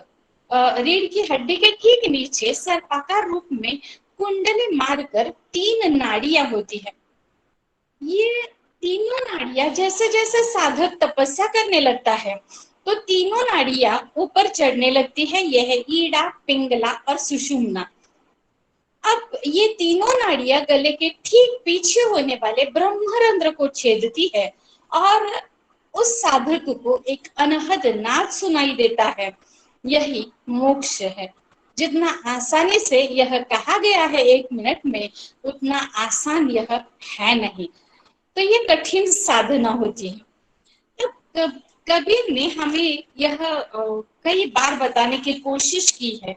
रीढ़ की हड्डी के ठीक नीचे सर्पाकार रूप में कुंडली मारकर 3 नाड़ियां होती है। ये तीनों नाड़ियां जैसे जैसे साधक तपस्या करने लगता है तो तीनों नाड़ियां ऊपर चढ़ने लगती है। यह है ईड़ा, पिंगला और सुषुम्ना। अब ये तीनों नाड़ियां गले के ठीक पीछे होने वाले ब्रह्मरंध्र को छेदती है और उस साधक को एक अनहद नाद सुनाई देता है। यही मोक्ष है। जितना आसानी से यह कहा गया है 1 मिनट में, उतना आसान यह है नहीं। तो ये कठिन साधना होती है। अब कबीर ने हमें यह कई बार बताने की कोशिश की है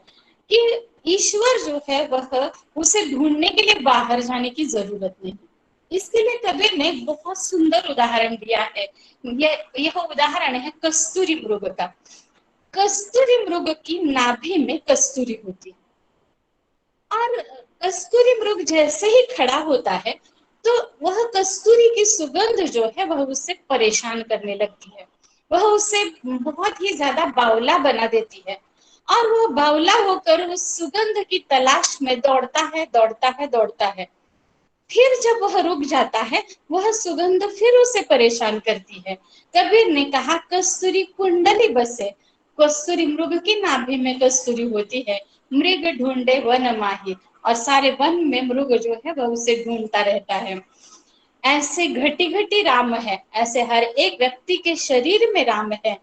कि ईश्वर जो है वह, उसे ढूंढने के लिए बाहर जाने की जरूरत नहीं। इसके लिए कबीर ने बहुत सुंदर उदाहरण दिया है। यह उदाहरण है कस्तूरी मृग का। कस्तूरी मृग की नाभि में कस्तूरी होती है और कस्तूरी मृग जैसे ही खड़ा होता है तो वह कस्तूरी की सुगंध जो है वह उससे परेशान करने लगती है। वह उससे बहुत ही ज्यादा बावला बना देती है और वह बावला होकर उस सुगंध की तलाश में दौड़ता है, दौड़ता है, दौड़ता है। फिर जब वह रुक जाता है, वह सुगंध फिर उसे परेशान करती है। कबीर ने कहा कस्तूरी कुंडली बसे, कस्तूरी मृग की नाभि में कस्तूरी होती है। मृग ढूंढे वन माही, और सारे वन में मृग जो है वह उसे ढूंढता रहता है। ऐसे घटी घटी राम है, ऐसे हर एक व्यक्ति के शरीर में राम है।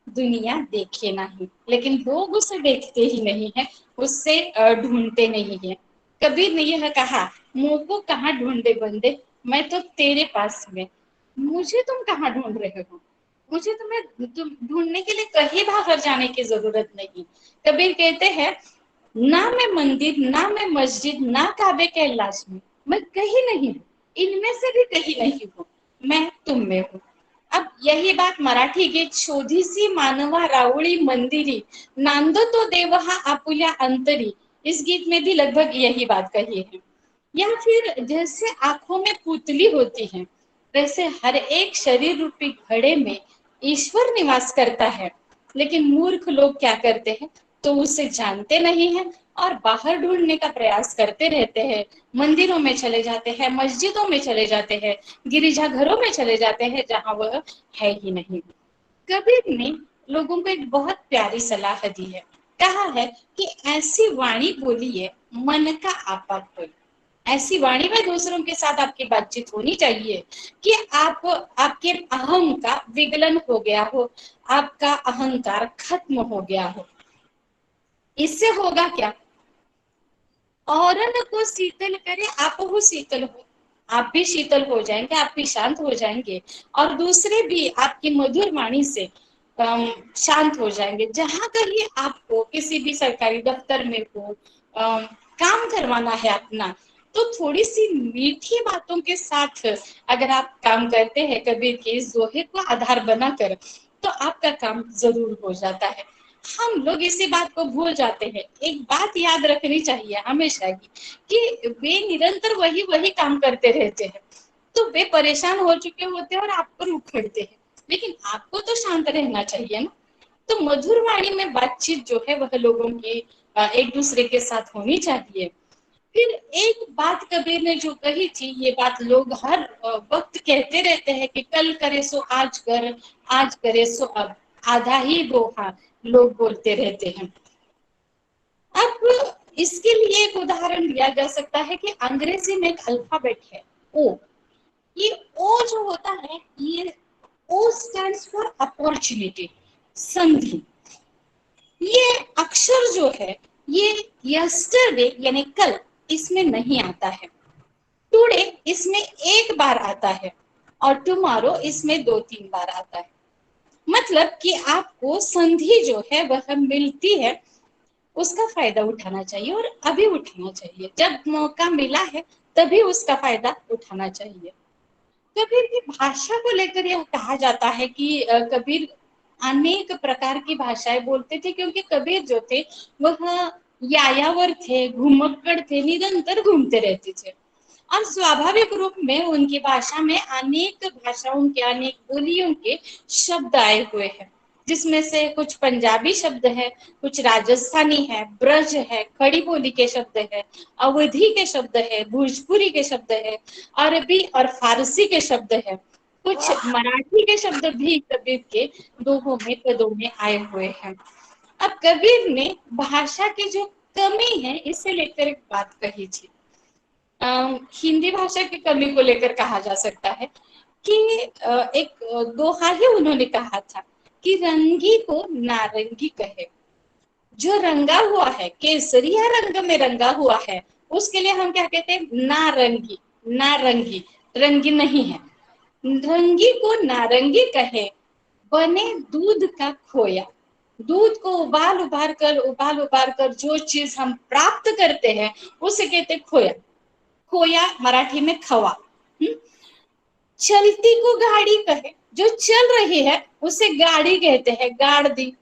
दुनिया देखे नहीं, लेकिन लोग उसे देखते ही नहीं है, उससे ढूंढते नहीं है। कबीर ने यह कहा मुंह को कहाँ ढूंढे बंदे, मैं तो तेरे पास में, मुझे तुम कहाँ ढूंढ रहे हो, मुझे तुम ढूंढने के लिए कहीं बाहर जाने की जरूरत नहीं। कबीर कहते हैं ना मैं मंदिर, ना मैं मस्जिद, ना काबे कैलाश में, मैं कहीं नहीं हूँ, इनमें से भी कहीं नहीं हूँ, मैं तुम में हूँ। अब यही बात मराठी गीत शोधीसी मानवा रावळी मंदिरी नांदो तो देव हा आपुल्या अंतरी, इस गीत में भी लगभग यही बात कही है। या फिर जैसे आंखों में पुतली होती है, वैसे हर एक शरीर रूपी घड़े में ईश्वर निवास करता है, लेकिन मूर्ख लोग क्या करते हैं, तो उसे जानते नहीं हैं और बाहर ढूंढने का प्रयास करते रहते हैं। मंदिरों में चले जाते हैं, मस्जिदों में चले जाते हैं, गिरिजा घरों में चले जाते हैं, जहां वह है ही नहीं। कबीर ने लोगों को एक बहुत प्यारी सलाह दी है। कहा है कि ऐसी वाणी बोलिए मन का आपा खोए। ऐसी वाणी में दूसरों के साथ आपकी बातचीत होनी चाहिए कि आपके अहम का विगलन हो गया हो, आपका अहंकार खत्म हो गया हो। इससे होगा क्या, औरन को शीतल करे आप हो शीतल हो, आप भी शीतल हो जाएंगे, आप भी शांत हो जाएंगे और दूसरे भी आपकी मधुर वाणी से शांत हो जाएंगे। जहां कहीं आपको किसी भी सरकारी दफ्तर में हो काम करवाना है अपना, तो थोड़ी सी मीठी बातों के साथ अगर आप काम करते हैं कबीर के इस दोहे को आधार बनाकर, तो आपका काम जरूर हो जाता है। हम लोग इसी बात को भूल जाते हैं। एक बात याद रखनी चाहिए हमेशा की कि वे निरंतर वही वही काम करते रहते हैं, तो वे परेशान हो चुके होते हैं और आप पर उखड़ते हैं, लेकिन आपको तो शांत रहना चाहिए ना। तो मधुर वाणी में बातचीत जो है वह लोगों की एक दूसरे के साथ होनी चाहिए। फिर एक बात कबीर ने जो कही थी, ये बात लोग हर वक्त कहते रहते हैं कि कल करे सो आज कर, आज करे सो अब, आधा ही दोहा लोग बोलते रहते हैं। अब इसके लिए एक उदाहरण दिया जा सकता है कि अंग्रेजी में एक अल्फाबेट है ओ। ये ओ जो होता है, ये ओ स्टैंड्स फॉर अपॉर्चुनिटी, संधि। ये अक्षर जो है ये यस्टरडे यानी कल इसमें नहीं आता है, टुडे इसमें एक बार आता है और टुमारो इसमें 2-3 बार आता है। मतलब कि आपको संधि जो है वह मिलती है, उसका फायदा उठाना चाहिए और अभी उठाना चाहिए। जब मौका मिला है तभी उसका फायदा उठाना चाहिए। कबीर की भाषा को लेकर यह कहा जाता है कि कबीर अनेक प्रकार की भाषाएं बोलते थे, क्योंकि कबीर जो थे वह यायावर थे, घुमक्कड़ थे, निरंतर घूमते रहते थे और स्वाभाविक रूप में उनकी भाषा में अनेक भाषाओं के, अनेक बोलियों के शब्द आए हुए हैं, जिसमें से कुछ पंजाबी शब्द है, कुछ राजस्थानी है, ब्रज है, खड़ी बोली के शब्द है, अवधी के शब्द है, भोजपुरी के शब्द है, अरबी और फारसी के शब्द है, कुछ मराठी के शब्द भी कबीर के दोहों में, पदों में आए हुए हैं। अब कबीर ने भाषा की जो कमी है इसे लेकर एक बात कही थी। हिंदी भाषा की कमी को लेकर कहा जा सकता है कि एक दोहा ही उन्होंने कहा था कि रंगी को नारंगी कहे। जो रंगा हुआ है, केसरिया रंग में रंगा हुआ है, उसके लिए हम क्या कहते हैं, नारंगी। नारंगी रंगी नहीं है। रंगी को नारंगी कहे, बने दूध का खोया। दूध को उबाल उबाल कर जो चीज हम प्राप्त करते हैं उसे कहते हैं खोया। खोया मराठी में खवा। चलती को गाड़ी कहे, जो चल रही है उसे गाड़ी कहते हैं, गाड़ दी,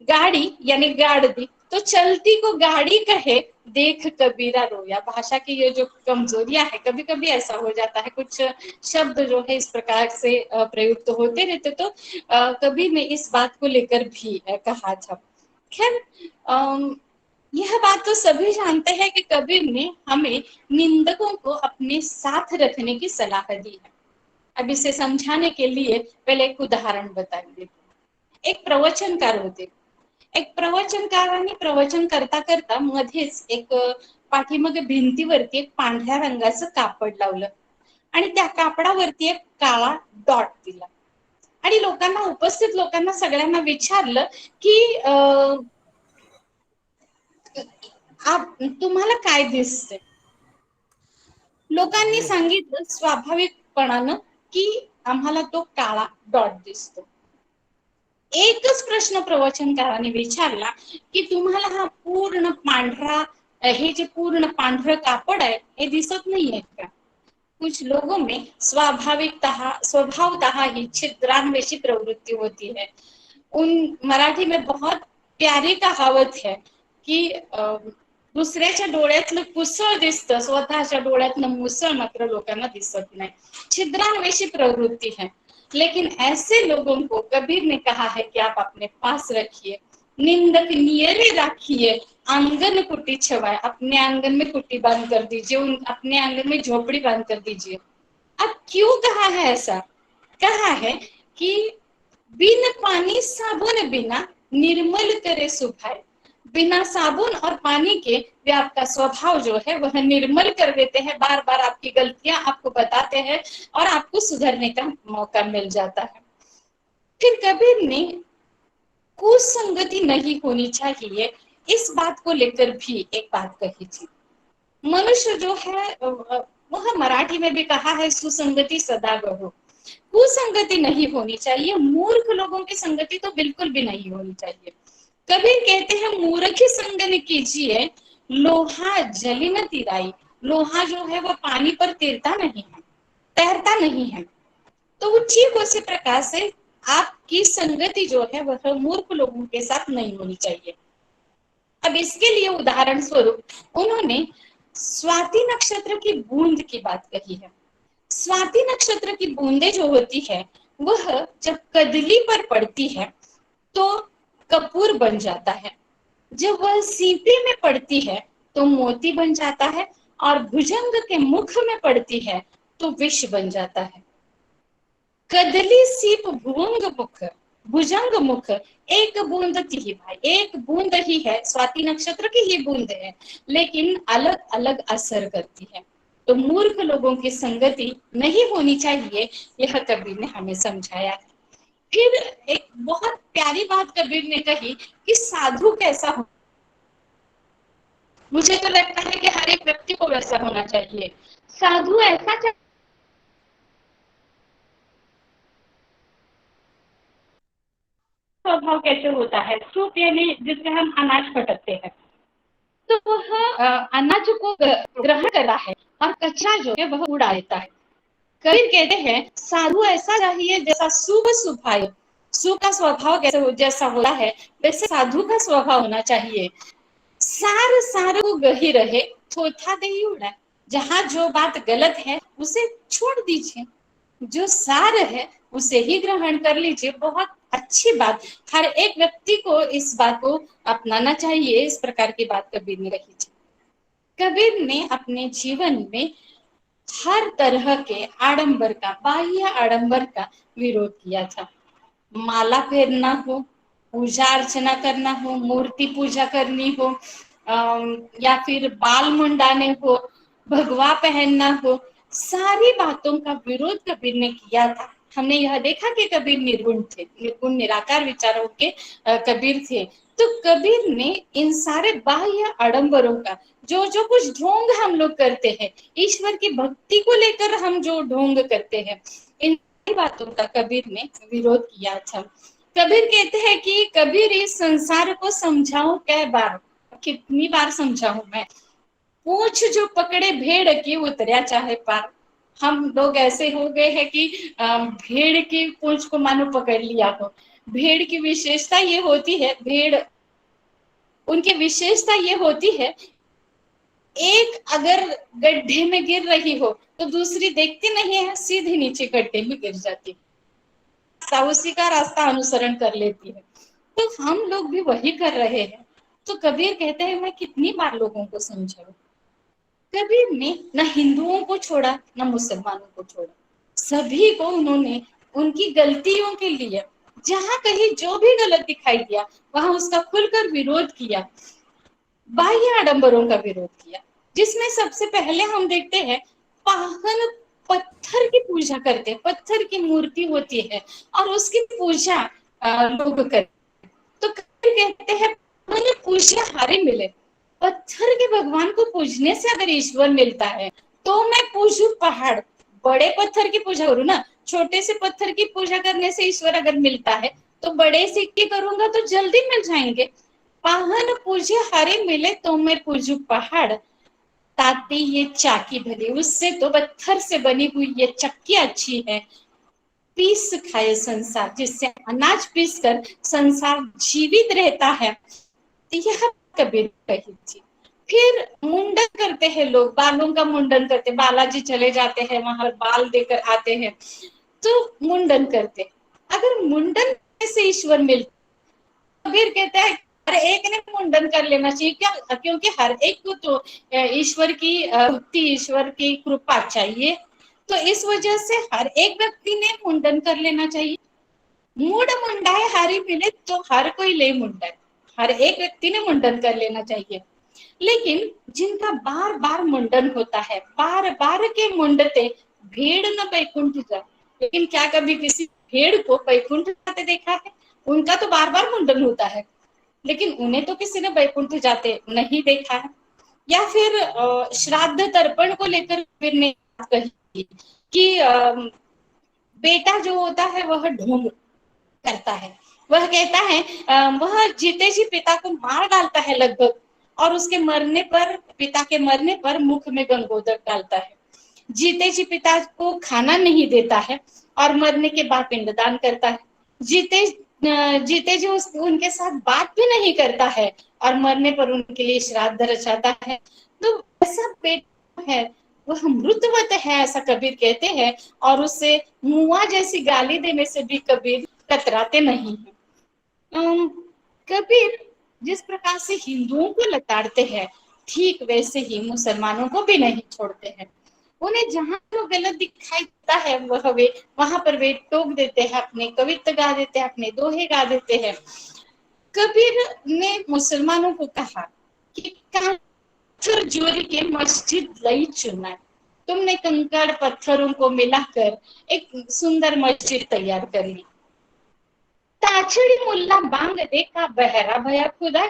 गाड़ी यानी गाड़ दी। तो चलती को गाड़ी कहे, देख कबीरा रोया। भाषा की ये जो कमजोरियां है, कभी कभी ऐसा हो जाता है, कुछ शब्द जो है इस प्रकार से प्रयुक्त होते रहते, तो कबीर ने इस बात को लेकर भी कहा था। खैर यह बात तो सभी जानते हैं कि कबीर ने हमें निंदकों को अपने साथ रखने की सलाह दी है। अब इसे समझाने के लिए पहले एक उदाहरण बताएंगे। एक प्रवचनकार होते, एक प्रवचनकाराने प्रवचन करता करता मध्येच एक पाठीमागे भिंतीवरती एक पांढऱ्या रंगाचं कापड लावलं आणि त्या कापडावरती एक काळा डॉट दिला आणि लोकांना, उपस्थित लोकांना सगळ्यांना विचारलं की तुम्हाला काय दिसते? लोकांनी सांगितलं स्वाभाविकपणानं की आम्हाला तो काळा डॉट दिसतो। एकच प्रश्न प्रवचनकाराने विचारला की तुम्हाला हा पूर्ण पांढरा, हे जे पूर्ण पांढरं कापड आहे हे दिसत नाहीये का? कुछ लोगों में स्वभावतः ही छिद्रान्वेषी प्रवृत्ति होती है। उन मराठी में बहुत प्यारी कहावत है की दुसऱ्याच्या डोळ्यातलं कुसळ दिसतं, स्वतःच्या डोळ्यातलं मुसळ मात्र लोकांना दिसत नाही। छिद्रान्वेषी प्रवृत्ति है, लेकिन ऐसे लोगों को कबीर ने कहा है कि आप अपने पास रखिए, निंदक नियरे राखिए, आंगन कुटी छवाए, अपने आंगन में कुटी बांध कर दीजिए, अपने आंगन में झोपड़ी बांध कर दीजिए। अब क्यों कहा है ऐसा? कहा है कि बिन पानी साबुन बिना निर्मल करे सुभाए, बिना साबुन और पानी के वे आपका स्वभाव जो है वह निर्मल कर देते हैं, बार बार आपकी गलतियां आपको बताते हैं और आपको सुधरने का मौका मिल जाता है। फिर कबीर ने कुसंगति नहीं होनी चाहिए इस बात को लेकर भी एक बात कही थी। मनुष्य जो है वह मराठी में भी कहा है सुसंगति सदा गहो, कुसंगति नहीं होनी चाहिए, मूर्ख लोगों की संगति तो बिल्कुल भी नहीं होनी चाहिए। कबीर कहते हैं मूर्ख संगन कीजिए, लोहा जली न तिराई, लोहा जो है वो पानी पर तैरता नहीं है, तैरता नहीं है। तो वो ठीक उसी प्रकार से आपकी संगति जो है वह मूर्ख लोगों के साथ नहीं होनी चाहिए। अब इसके लिए उदाहरण स्वरूप उन्होंने स्वाति नक्षत्र की बूंद की बात कही है। स्वाति नक्षत्र की बूंदे जो होती है वह जब कदली पर पड़ती है तो कपूर बन जाता है, जब वह सीपी में पड़ती है तो मोती बन जाता है, और भुजंग के मुख में पड़ती है तो विष बन जाता है। कदली सीप भुवंग मुख, भुजंग मुख, एक बूंद थी ही भाई, एक बूंद ही है, स्वाति नक्षत्र की ही बूंद है, लेकिन अलग अलग असर करती है। तो मूर्ख लोगों की संगति नहीं होनी चाहिए, यह कबीर ने हमें समझाया है। फिर एक बहुत प्यारी बात कबीर ने कही कि साधु कैसा हो। मुझे तो लगता है कि हर एक व्यक्ति को वैसा होना चाहिए। साधु ऐसा स्वभाव कैसे होता है? सूप यानी जिसमें हम अनाज फटकते हैं, तो वह अनाज को ग्रहण कर रहा है और कचरा जो है वह उड़ा देता है। कबीर कहते हैं साधु ऐसा चाहिए जैसा सूप सुभाए, सूप का स्वभाव कैसे जैसा होता है वैसे साधु का स्वभाव होना चाहिए। सार सार को गही रहे, थोथा दे उड़ा, जहां जो बात गलत है उसे छोड़ दीजिए, जो सार है उसे ही ग्रहण कर लीजिए। बहुत अच्छी बात, हर एक व्यक्ति को इस बात को अपनाना चाहिए। इस प्रकार की बात कबीर ने रखी थी। कबीर ने अपने जीवन में हर तरह के आडंबर का, बाह्य आडंबर का विरोध किया था। माला फेरना हो, पूजा अर्चना करना हो, मूर्ति पूजा करनी हो, या फिर बाल मुंडाने हो, भगवा पहनना हो, सारी बातों का विरोध कबीर ने किया था। हमने यह देखा कि कबीर निर्गुण थे, निर्गुण निराकार विचारों के कबीर थे। तो कबीर ने इन सारे बाह्य आडंबरों का, जो जो कुछ ढोंग हम लोग करते हैं, ईश्वर की भक्ति को लेकर हम जो ढोंग करते हैं, इन बातों का कबीर ने विरोध किया था। कबीर कहते हैं कि कबीर इस संसार को समझाऊं कै बार, कितनी बार समझाऊं मैं, पूछ जो पकड़े भेड़ की उतरिया चाहे पार। हम लोग ऐसे हो गए हैं कि भेड़ की पूंछ को मानो पकड़ लिया हो। भेड़ की विशेषता ये होती है, भेड़ उनकी विशेषता ये होती है, एक अगर गड्ढे में गिर रही हो तो दूसरी देखती नहीं है, सीधे नीचे गड्ढे में गिर जाती, उसी का रास्ता अनुसरण कर लेती है। तो हम लोग भी वही कर रहे हैं। तो कबीर कहते हैं मैं कितनी बार लोगों को समझाऊं। कबीर ने न हिंदुओं को छोड़ा न मुसलमानों को छोड़ा, सभी को उन्होंने उनकी गलतियों के लिए जहां कहीं जो भी गलत दिखाई दिया वहां उसका खुलकर विरोध किया, बाह्य आडंबरों का विरोध किया, जिसमें सबसे पहले हम देखते हैं पाहन पत्थर की पूजा करते हैं, पत्थर की मूर्ति होती है और उसकी पूजा लोग करते। तो कहते हैं मैंने पूजा हारे मिले, पत्थर के भगवान को पूजने से अगर ईश्वर मिलता है तो मैं पूजू पहाड़, बड़े पत्थर की पूजा करूँ ना, छोटे से पत्थर की पूजा करने से ईश्वर अगर मिलता है तो बड़े सिक्के करूंगा तो जल्दी मिल जाएंगे। पाहन पूजे हारे मिले तो मैं पूजू पहाड़, ताते ये चाकी भली, उससे तो पत्थर से बनी हुई ये चक्की अच्छी है। पीस खाए संसार, जिससे अनाज पीस कर संसार जीवित रहता है। तो यह कबीर कही थी। फिर मुंडन करते हैं लोग, बालों का मुंडन करते, बालाजी चले जाते हैं वहां बाल देकर आते हैं तो मुंडन करते। अगर मुंडन से ईश्वर मिलते, कबीर कहता है हर एक ने मुंडन कर लेना चाहिए। क्या? क्योंकि हर एक को तो ईश्वर की भक्ति, ईश्वर की कृपा चाहिए, तो इस वजह से हर एक व्यक्ति ने मुंडन कर लेना चाहिए। मूड मुंडाए हारी मिले तो हर कोई ले मुंडन, हर एक व्यक्ति ने मुंडन कर लेना चाहिए। लेकिन जिनका बार बार मुंडन होता है, बार बार के मुंडते भेड़ न बैकुंठ जाए। लेकिन क्या कभी किसी भेड़ को बैकुंठ जाते देखा है? उनका तो बार बार मुंडन होता है, लेकिन उन्हें तो किसी ने बैकुंठ जाते नहीं देखा है। या फिर श्राद्ध तर्पण को लेकर कबीर ने कही कि बेटा जो होता है वह ढोंग करता है। वह कहता है वह जीते जी पिता को मार डालता है लगभग, और उसके मरने पर, पिता के मरने पर मुख में गंगोदक डालता है। जीते जी पिता को खाना नहीं देता है और मरने के बाद पिंडदान करता है। जीते जी उनके साथ बात भी नहीं करता है और मरने पर उनके लिए श्राद्ध रचाता है। तो ऐसा बेटा है, वह मृतवत है, ऐसा कबीर कहते हैं। और उससे मुआ जैसी गाली देने से भी कबीर कतराते नहीं है। कबीर जिस प्रकार से हिंदुओं को लताड़ते हैं, ठीक वैसे ही मुसलमानों को भी नहीं छोड़ते हैं। उन्हें जहां जो गलत दिखाई देता है वहां पर वे टोक देते हैं, अपने कवित्व गा देते हैं, अपने दोहे गा देते हैं। कबीर ने मुसलमानों को कहा कि पत्थर जोड़ के मस्जिद लई चुना, तुमने कंकड़ पत्थरों को मिलाकर एक सुंदर मस्जिद तैयार कर ली। ताछड़ी मुल्ला बांग देखा बहरा भया खुदा,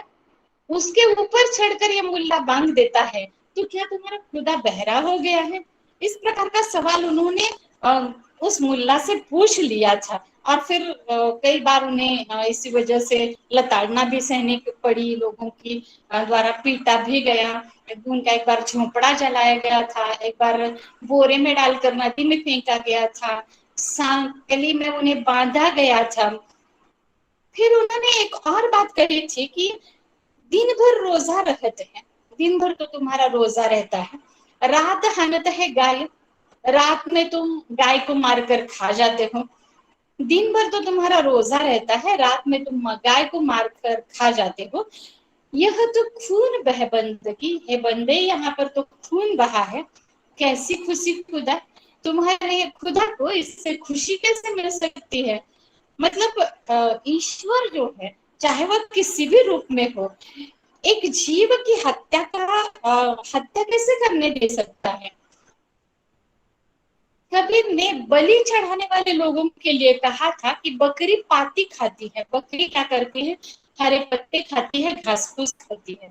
उसके ऊपर चढ़कर ये मुल्ला बांग देता है तो क्या तुम्हारा खुदा बहरा हो गया है? इस प्रकार का सवाल उन्होंने उस मुल्ला से पूछ लिया था। और फिर कई बार उन्हें इसी वजह से लताड़ना भी सहनी पड़ी, लोगों की द्वारा पीटा भी गया। उनका एक बार झोपड़ा जलाया गया था, एक बार बोरे में डालकर नदी में फेंका गया था, सांकली में उन्हें बांधा गया था। फिर उन्होंने एक और बात कही थी कि दिन भर रोजा रहते हैं, दिन भर तो तुम्हारा रोजा रहता है, रात हनत है गाय, रात में तुम गाय को मारकर खा जाते हो। दिन भर तो तुम्हारा रोजा रहता है, रात में तुम गाय को मारकर खा जाते हो। यह तो खून बह बंदगी है बंदे, यहाँ पर तो खून बहा है। कैसी खुशी खुदा, तुम्हारे खुदा को इससे खुशी कैसे मिल सकती है? मतलब ईश्वर जो है, चाहे वह किसी भी रूप में हो, एक जीव की हत्या कैसे करने दे सकता है? कबीर ने बलि चढ़ाने वाले लोगों के लिए कहा था कि बकरी पाती खाती है। बकरी क्या करती है? हरे पत्ते खाती है, घास फूस खाती है।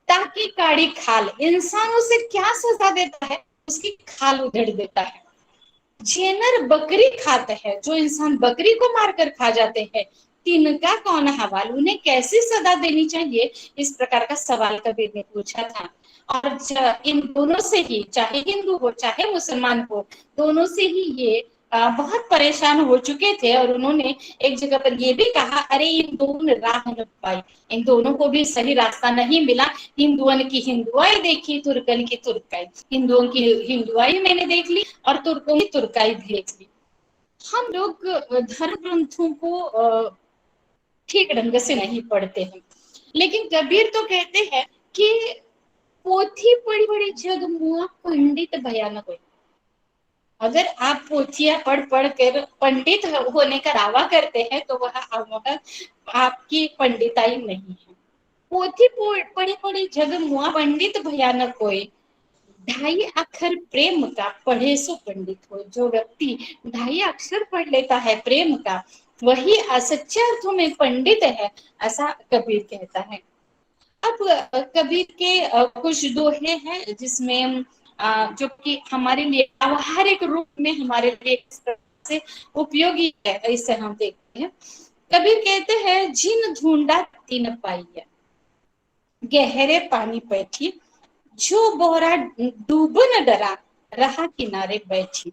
ताकि काड़ी खाल, इंसान उसे क्या सजा देता है? उसकी खाल उधेड़ देता है। जेनर बकरी खाते हैं, जो इंसान बकरी को मारकर खा जाते हैं, तिनका कौन हवाल, उन्हें कैसी सजा देनी चाहिए? इस प्रकार का सवाल कबीर ने पूछा था। और इन दोनों से ही, चाहे हिंदू हो चाहे मुसलमान हो, दोनों से ही ये बहुत परेशान हो चुके थे। और उन्होंने एक जगह पर ये भी कहा, अरे इन दोनों राह न पाई, इन दोनों को भी सही रास्ता नहीं मिला। हिंदुओं की हिंदुआई देखी, तुर्कन की तुर्काई, हिंदुओं की हिंदुआई मैंने देख ली और तुर्कों की तुर्काई भी देख ली। हम लोग धर्म ग्रंथों को ठीक ढंग से नहीं पढ़ते हैं, लेकिन कबीर तो कहते हैं कि पोथी पढ़ी बड़ी जग मुआ पंडित भयानक हो। अगर आप पोथियां पढ़ पढ़ कर पंडित होने का दावा करते हैं तो वह आपकी पंडिताई नहीं है। पोथी पढ़ी पढ़ी जग मुआ पंडित भयानक होए, ढाई अक्षर प्रेम का पढ़े सो पंडित हो। जो व्यक्ति ढाई अक्षर पढ़ लेता है प्रेम का, वही सच्चे अर्थों में पंडित है, ऐसा कबीर कहता है। अब कबीर के कुछ दोहे हैं जिसमें जो कि हमारे लिए व्यवहारिक रूप में हमारे लिए इस तरह से उपयोगी है, इसे हम देखते हैं। कबीर कहते हैं, जिन ढूंढा तीन पाई है, गहरे पानी बैठी जो बोहरा डूब न डरा रहा किनारे बैठी।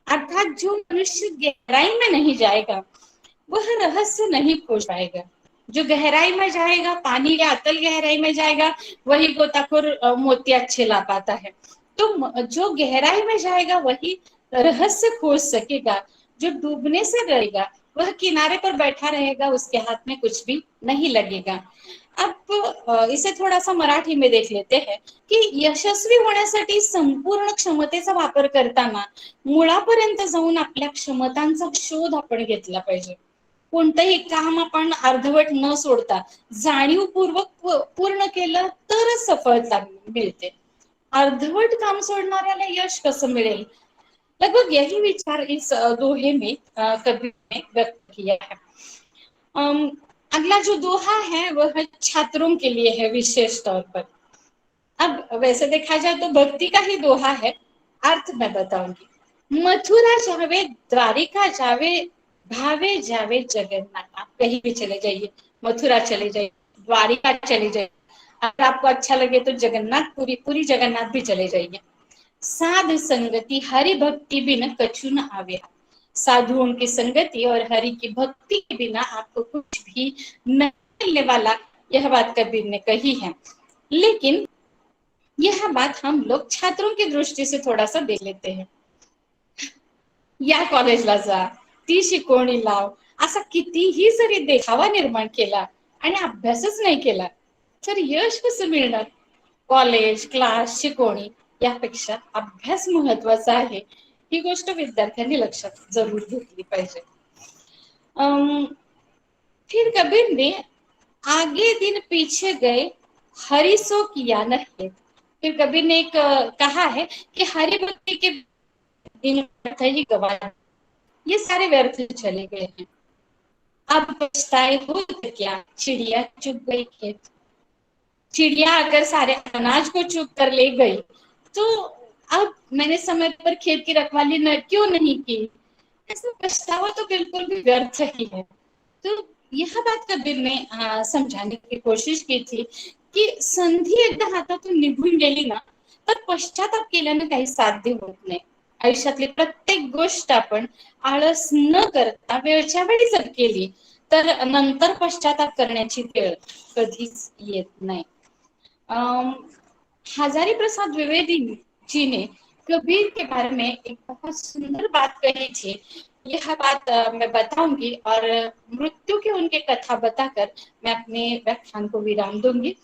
अर्थात जो मनुष्य गहराई में नहीं जाएगा वह रहस्य नहीं खोज पाएगा। जो गहराई में जाएगा, पानी या अतल गहराई में जाएगा, वही गोताखोर मोती अच्छे ला पाता है। तो जो गहराई में जाएगा वही रहस्य खोज सकेगा। जो डूबने से डरेगा वह किनारे पर बैठा रहेगा, उसके हाथ में कुछ भी नहीं लगेगा। अब इसे थोड़ा सा मराठी में देख लेते हैं की यशस्वी होण्यासाठी संपूर्ण क्षमतेचा वापर करताना मुळापर्यंत जाऊन आपल्या क्षमतांचा शोध आपण घेतला पाहिजे। कोणतंही काम आपण अर्धवट न सोडता जाणीवपूर्वक पूर्ण केलं तरच सफलता मिळते। अर्धवट काम सोडणाऱ्याला यश कसं मिळेल? लगभग यही विचार इस दोहे में कवि ने व्यक्त किया है। अगला जो दोहा है वह छात्रों के लिए है विशेष तौर पर। अब वैसे देखा जाए तो भक्ति का ही दोहा है, अर्थ मैं बताऊंगी। मथुरा जावे द्वारिका जावे भावे जावे जगन्नाथ। आप कहीं भी चले जाइए, मथुरा चले जाइए, द्वारिका चले जाइए, अगर आपको अच्छा लगे तो जगन्नाथपुरी पूरी जगन्नाथ भी चले जाइए। साध संगति हरि भक्ति बिन कछु न आवे। साधुओं की संगति और हरि की भक्ति के बिना आपको कुछ भी नहीं मिलने वाला, यह बात कबीर ने कही है। लेकिन यह बात हम लोग छात्रों की दृष्टि से थोड़ा सा देख लेते हैं। या कॉलेजला जा, ती शिकवणी लाव, असा कितीही जरी देखावा निर्माण केला आणि अभ्यासच नाही केला तर यश कसं मिळणार? कॉलेज, क्लास, शिकवणी यापेक्षा अभ्यास महत्वाचा आहे, ही गोष्ट विद्यार्थ्यांनी लक्षात जरूर घेतली पाहिजे। फिर कबीर ने आगे दिन पीछे गए हरि सो किया न हेत। फिर कबीर ने एक कहा है कि हरि भक्ति के दिन ही गवाया, ये सारे व्यर्थ चले गए हैं। अब पछताए हो तो क्या, चिड़िया चुग गई खेत। चिड़िया अगर सारे अनाज को चुग कर ले गई तो अब मैंने समय पर खेत की रखवाली क्यों नहीं की, ऐसा पछतावा तो बिल्कुल भी व्यर्थ ही है। तो यह बात कबीर ने समझाने की कोशिश की थी की संधी एकदा हातातून निघून गेली ना तर पश्चाताप केल्याने काही साध्य होत नाही। आयुष्यातली प्रत्येक गोष्ट आपण आळस न करता वेळच्या वेळी जर केली तर नंतर पश्चाताप करण्याची वेळ कधीच येत नाही। हजारी प्रसाद द्विवेदी जी ने कबीर के बारे में एक बहुत सुंदर बात कही थी। यह बात मैं बताऊंगी और मृत्यु की उनके कथा बताकर मैं अपने व्याख्यान को विराम दूंगी।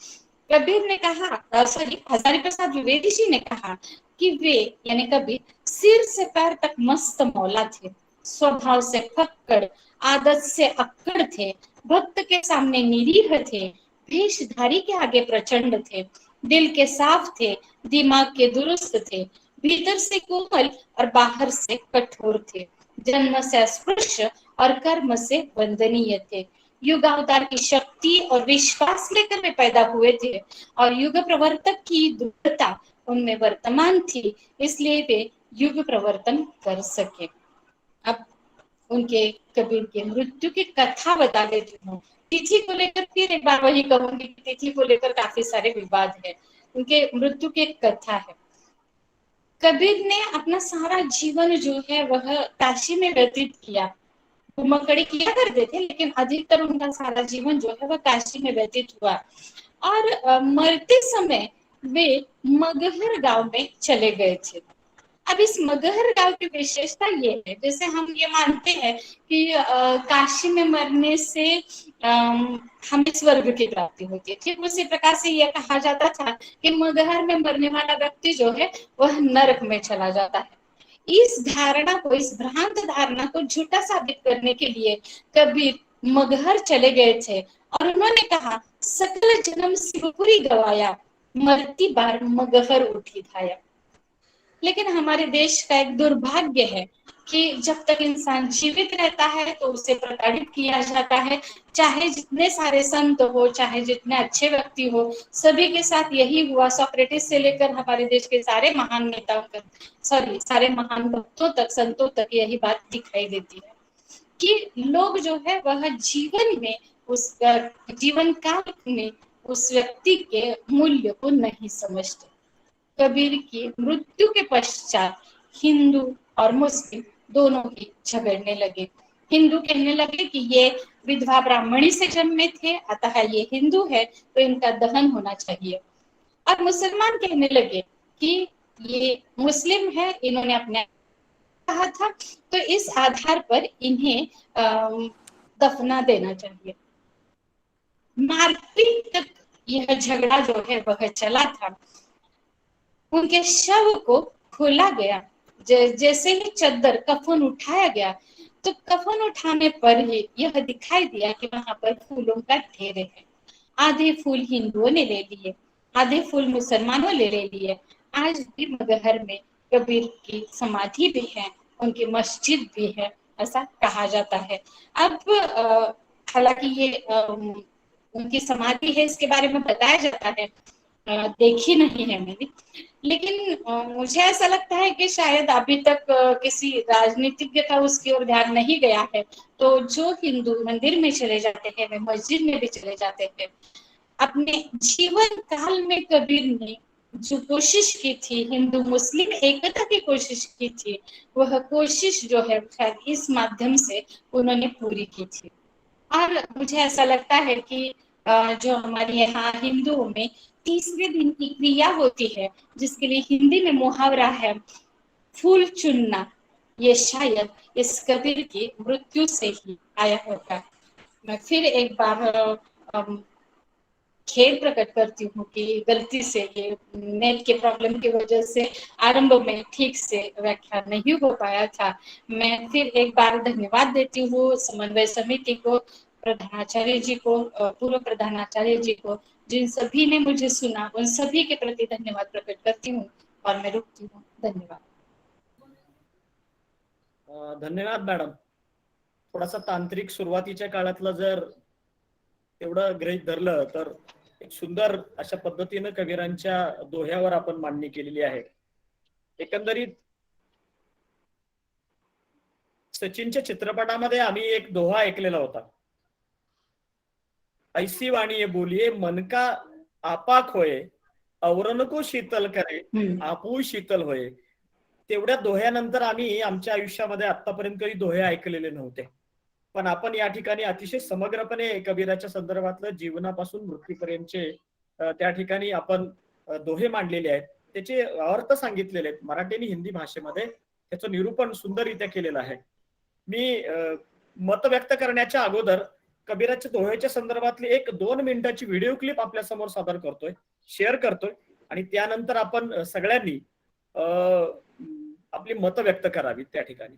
कबीर ने कहा, सॉरी, हजारी प्रसाद द्विवेदी जी ने कहा कि वे यानी कबीर सिर से पैर तक मस्त मौला थे, स्वभाव से फक्कड़, आदत से अक्कड़ थे, भक्त के सामने निरीह थे, भेषधारी के आगे प्रचंड थे, दिल के साफ थे, दिमाग के दुरुस्त थे, भीतर से कोमल और बाहर से कठोर थे, जन्म से अस्पृश्य और कर्म से वंदनीय थे, युग अवतार की शक्ति और विश्वास लेकर वे पैदा हुए थे और युग प्रवर्तक की दृढ़ता उनमें वर्तमान थी, इसलिए वे युग प्रवर्तन कर सके। अब उनके कबीर के मृत्यु की कथा बता देती हूँ। तिथि को लेकर फिर एक बार वही कहूंगी, तिथि को लेकर काफी सारे विवाद है। उनके मृत्यु की एक कथा है। कबीर ने अपना सारा जीवन जो है वह काशी में व्यतीत किया। घुमकड़ी किया करते थे लेकिन अधिकतर उनका सारा जीवन जो है वह काशी में व्यतीत हुआ और मरते समय वे मगहर गांव में चले गए थे। अब इस मगहर गांव की विशेषता ये है, जैसे हम ये मानते हैं कि काशी में मरने से हमें स्वर्ग की प्राप्ति होती है, ठीक उसी प्रकार से यह कहा जाता था कि मगहर में मरने वाला व्यक्ति जो है वह नरक में चला जाता है। इस धारणा को, इस भ्रांत धारणा को झूठा साबित करने के लिए कबीर मगहर चले गए थे और उन्होंने कहा, सकल जन्म शिवपुरी गवाया, मरती बार मगहर उठी धाया। लेकिन हमारे देश का एक दुर्भाग्य है कि जब तक इंसान जीवित रहता है तो उसे प्रताड़ित किया जाता है, चाहे जितने सारे संत हो, चाहे जितने अच्छे व्यक्ति हो, सभी के साथ यही हुआ। सोक्रेटिस से लेकर हमारे देश के सारे महान नेताओं तक, सॉरी सारे महान भक्तों तक, संतों तक यही बात दिखाई देती है कि लोग जो है वह जीवन में, उस जीवन काल में उस व्यक्ति के मूल्य को नहीं समझते। कबीर की मृत्यु के पश्चात हिंदू और मुस्लिम दोनों ही झगड़ने लगे। हिंदू कहने लगे कि ये विधवा ब्राह्मणी से जन्मे थे, अतः ये हिंदू है तो इनका दहन होना चाहिए। और मुसलमान कहने लगे कि ये मुस्लिम है, इन्होंने अपने कहा था, तो इस आधार पर इन्हें दफना देना चाहिए। मारपीट तक यह झगड़ा जो है वह चला था। उनके शव को खोला गया। जैसे ही चद्दर कफन उठाया गया, तो कफन उठाने पर ही यह दिखाई दिया कि वहां पर फूलों का ढेर है। आधे फूल हिंदुओं ने ले लिए, आधे फूल मुसलमानों ने ले लिए। आज भी मगहर में कबीर की समाधि भी है, उनकी मस्जिद भी है, ऐसा कहा जाता है। अब हालांकि ये उनकी समाधि है, इसके बारे में बताया जाता है, देखी नहीं है मैंने, लेकिन मुझे ऐसा लगता है कि शायद अभी तक किसी राजनीतिज्ञ का उसकी ओर ध्यान नहीं गया है। तो जो हिंदू मंदिर में चले जाते हैं, वे मस्जिद में भी चले जाते हैं। अपने जीवन काल में कबीर ने जो कोशिश की थी, हिंदू मुस्लिम एकता की कोशिश की थी, वह कोशिश जो है शायद इस माध्यम से उन्होंने पूरी की थी। और मुझे ऐसा लगता है कि जो हमारे यहाँ हिंदुओं में तीसरे दिन की क्रिया होती है, जिसके लिए हिंदी में मुहावरा है फूल चुनना, ये शायद इस कबीर की मृत्यु से ही आया होगा। मैं फिर एक बार खेद प्रकट करती हूँ कि गलती से ये नेट के प्रॉब्लम की वजह से आरंभ में ठीक से व्याख्यान नहीं हो पाया था। मैं फिर एक बार धन्यवाद देती हूँ समन्वय समिति को, प्रधानाचार्य जी को, पूर्व प्रधानाचार्य जी को, जिन सभी ने मुझे सुना, उन सभी के प्रति धन्यवाद प्रकट करती हूँ और मैं रुकती हूँ। धन्यवाद। धन्यवाद मॅडम. थोडासा तांत्रिक सुरुवातीच्या काळातलं जर एवढं गृहीत धरलं तर एक सुंदर अशा पद्धतीनं कबीरांच्या दोह्यावर आपण मांडणी केलेली आहे. एकंदरीत सचिनच्या चित्रपटामध्ये आम्ही एक दोहा ऐकलेला होता, ऐसी वाणी बोलिये मन का आपाक होय, औरन को शीतल करे आपू शीतल होय. तेवढ्या दोह्यानंतर आम्ही आमच्या आयुष्यामध्ये आतापर्यंत काही दोहे ऐकलेले नव्हते. पण आपण या ठिकाणी अतिशय समग्रपणे कबीराच्या संदर्भातलं जीवनापासून मृत्यूपर्यंतचे त्या ठिकाणी आपण दोहे मांडलेले आहेत, त्याचे अर्थ सांगितलेले आहेत. मराठी आणि हिंदी भाषेमध्ये त्याचं निरूपण सुंदररित्या केलेलं आहे. मी मत व्यक्त करण्याच्या अगोदर कबीराच्या दोह्याच्या संदर्भातली एक 2 मिनिटाची व्हिडिओ क्लिप आपल्या समोर सादर करतोय, शेअर करतोय आणि त्यानंतर आपण सगळ्यांनी आपली मतं व्यक्त करावी त्या ठिकाणी.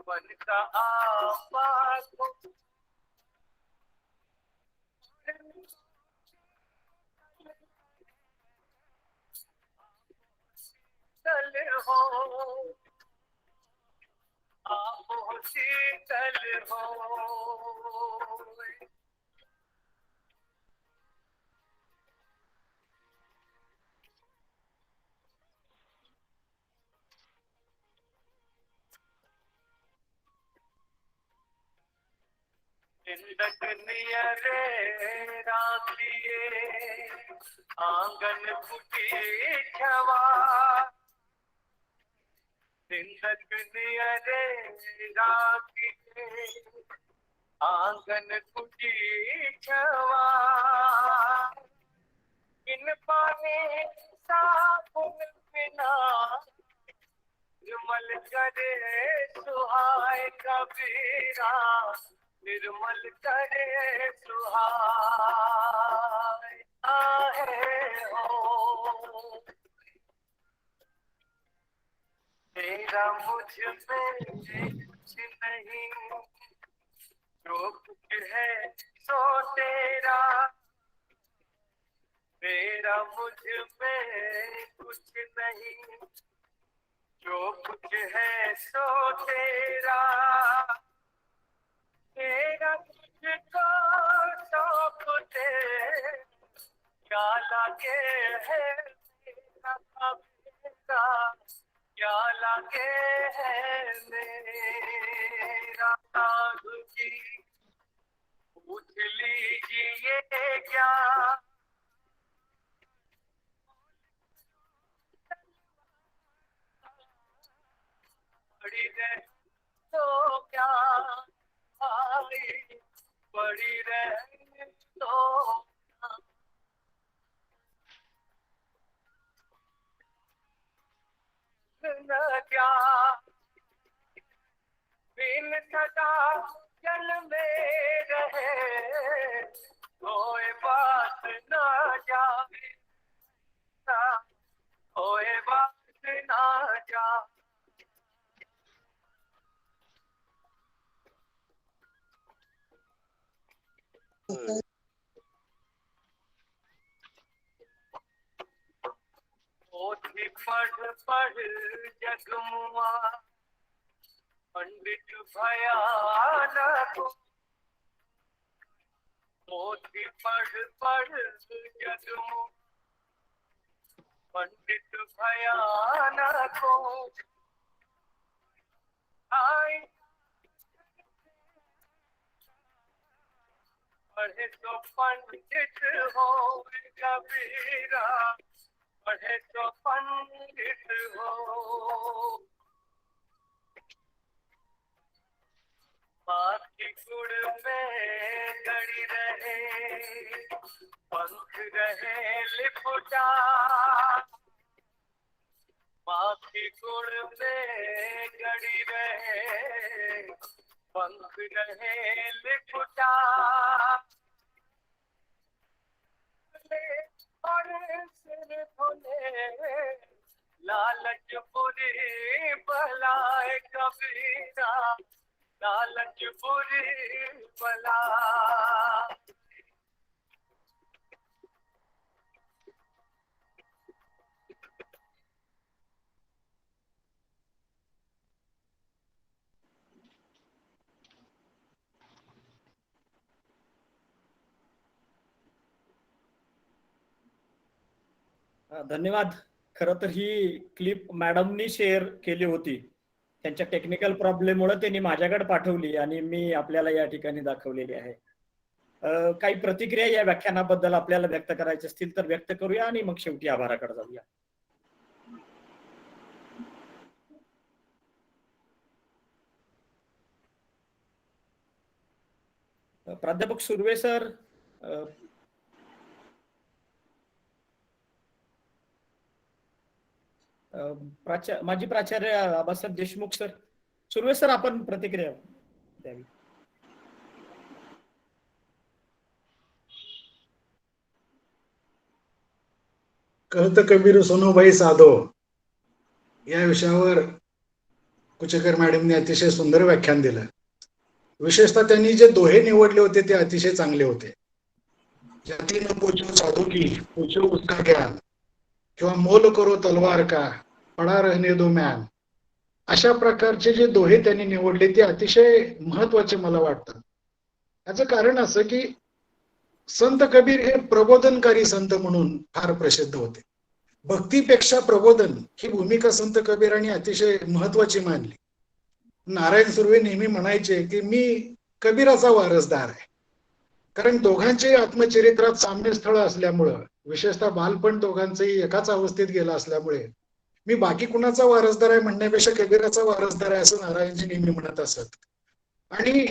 बनता आपा को शीतल हो, आप शीतल हो। नियरे राखिए आंगन फुटी छवा, नियरे राखिए आंगन फुटी छवा। इन पानी साबुन बिना निर्मल करे सुहाय कबीरा, निर्मल करे सुहाय आहे हो। तेरा मुझ में कुछ नहीं, जो कुछ है सो तेरा। तेरा मुझ में कुछ नहीं, जो कुछ है सो तेरा। तेरा तुझको सौंप दे, क्या लागे है मेरा कबीरा, क्या लागे है मेरा। साधु जी पूछ लीजिए क्या, पड़ी रहे तो क्या आई, पड़ी रहे तो न क्या। बिन सदा जल में रहे, कोई बात न जाए, कोई बात न जाए। पोथी पढ़ पढ़ जगमुआ, पंडित भयानक। पोथी पढ़ पढ़ जगमुआ, पंडित भयानक। आई पढ़े तो पंडित हो कबीरा, पढ़े तो पंडित हो। माँ की गुड़ में गड़ी रहे, पंख रहे लिपटा। माँ की गुड़ में गड़ी रहे, पंख रहे लिपटा। और सिर धुले लालच बुरी बलाए कबीरा, लालच बुरी बला। धन्यवाद. खरं तर ही क्लिप मॅडमनी शेअर केली होती. त्यांच्या टेक्निकल प्रॉब्लेममुळे त्यांनी माझ्याकडे पाठवली आणि मी आपल्याला या ठिकाणी दाखवलेली आहे. काही प्रतिक्रिया या व्याख्यानाबद्दल आपल्याला व्यक्त करायच्या असतील तर व्यक्त करूया आणि मग शेवटी आभाराकडे जाऊया. प्राध्यापक सुर्वे सर, माजी प्राचार्य आबासाहेब देशमुख सर, सुर्वे सर आपण प्रतिक्रिया द्यावी. कहत कबीर सुनो भाई साधो या विषयावर कुचेकर मॅडमने अतिशय सुंदर व्याख्यान दिलं. विशेषतः त्यांनी जे दोहे निवडले होते ते अतिशय चांगले होते. जाती न पूछो साधू की, पूछो उसका ज्ञान, किंवा मोल करो तलवार का, पडा रहने दो म्यान. अशा प्रकारचे जे दोहे त्यांनी निवडले ते अतिशय महत्वाचे मला वाटतात. याचं कारण असं की संत कबीर हे प्रबोधनकारी संत म्हणून फार प्रसिद्ध होते. भक्तीपेक्षा प्रबोधन ही भूमिका संत कबीरांनी अतिशय महत्वाची मानली. नारायण सुर्वे नेहमी म्हणायचे की मी कबीराचा वारसदार आहे. कारण दोघांचे आत्मचरित्रात साम्यस्थळ असल्यामुळं, विशेषतः बालपण दोघांचंही एकाच अवस्थेत गेलं असल्यामुळे मी बाकी कुणाचा वारसदार आहे म्हणण्यापेक्षा कबीराचा वारसदार आहे असं नारायणजी नेहमी म्हणत असत. आणि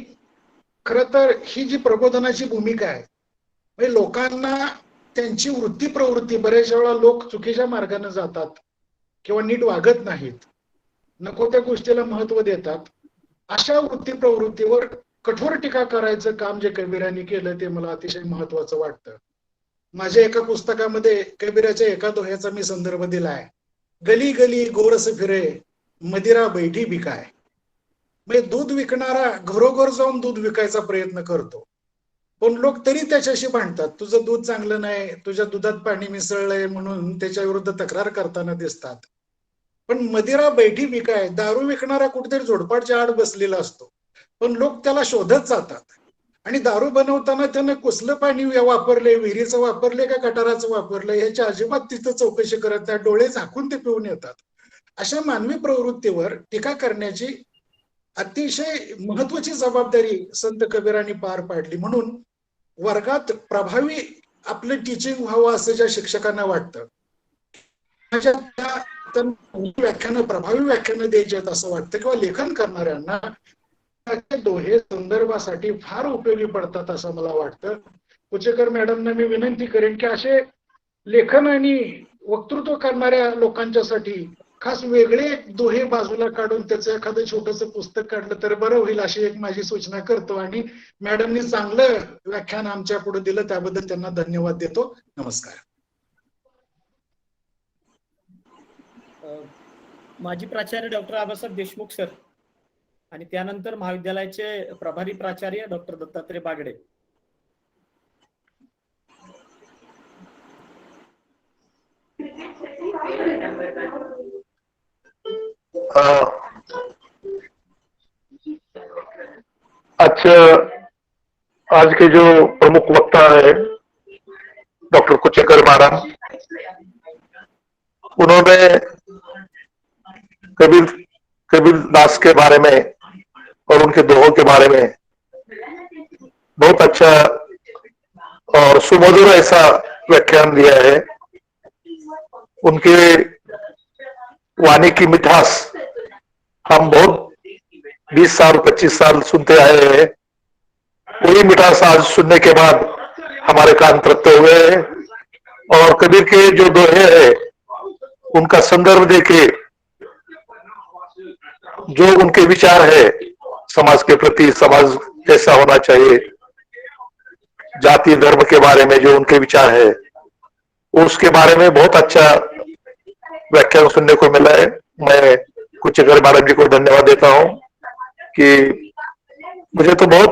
खर तर ही जी प्रबोधनाची भूमिका आहे, म्हणजे लोकांना त्यांची वृत्ती प्रवृत्ती, बरेच वेळा लोक चुकीच्या मार्गाने जातात किंवा नीट वागत नाहीत, नको त्या गोष्टीला महत्व देतात. अशा वृत्ती प्रवृत्तीवर कठोर टीका करायचं काम जे कबीरांनी केलं ते मला अतिशय महत्वाचं वाटतं. माझ्या एका पुस्तकामध्ये कबीराच्या एका दोह्याचा मी संदर्भ दिलाय. गली गली गोरस फिरे, मदिरा बैठी बिकाय. म्हणजे दूध विकणारा घरोघर जाऊन दूध विकायचा प्रयत्न करतो, पण लोक तरी त्याच्याशी भांडतात. तुझं दूध चांगलं नाही, तुझ्या दुधात पाणी मिसळलंय म्हणून त्याच्या विरुद्ध तक्रार करताना दिसतात. पण मदिरा बैठी बिकाय, दारू विकणारा कुठेतरी झोडपाटच्या आड बसलेला असतो, पण लोक त्याला शोधत जातात. आणि दारू बनवताना त्यानं कुसलं पाणी वापरले, विहिरीचं वापरले का गटाराचं वापरलं ह्याची अजिबात तिथं चौकशी करत नाही, डोळे झाकून ते पिऊन येतात. अशा मानवी प्रवृत्तीवर टीका करण्याची अतिशय महत्वाची जबाबदारी संत कबीरांनी पार पाडली. म्हणून वर्गात प्रभावी आपलं टीचिंग व्हावं असं ज्या शिक्षकांना वाटतं, व्याख्यानं प्रभावी व्याख्यानं द्यायची आहेत असं वाटतं, किंवा लेखन करणाऱ्यांना दोहे संदर्भासाठी फार उपयोगी पडतात असं मला वाटतं. कुचेकर मॅडमना मी विनंती करेन की असे लेखन आणि वक्तृत्व करणाऱ्या लोकांच्यासाठी खास वेगळे दोहे बाजूला काढून त्याचं एखादं छोटंसं पुस्तक काढलं तर बरं होईल अशी एक माझी सूचना करतो. आणि मॅडमनी चांगलं व्याख्यान आमच्या पुढे दिलं त्याबद्दल त्यांना धन्यवाद देतो. नमस्कार. माजी प्राचार्य डॉक्टर आबासाहेब देशमुख सर आणि त्यानंतर महाविद्यालयाचे प्रभारी प्राचार्य डॉक्टर दत्तात्रय बागडे. आज के जो प्रमुख वक्ता है डॉक्टर कुचेकर महाराज, उन्होंने कबीरदास के बारे में और उनके दोहों के बारे में बहुत अच्छा और सुमधुर ऐसा व्याख्यान दिया है. उनके वाणी की मिठास हम बहुत 20 साल 25 साल सुनते आए हैं. वही मिठास आज सुनने के बाद हमारे कान तृप्त हुए हैं. और कबीर के जो दोहे हैं उनका संदर्भ देके जो उनके विचार है समाज के प्रति, समाज कैसा होना चाहिए, जाति धर्म के बारे में जो उनके विचार है, उसके बारे में बहुत अच्छा व्याख्यान सुनने को मिला है. मैं कुचेकर महाराज जी को धन्यवाद देता हूं कि मुझे तो बहुत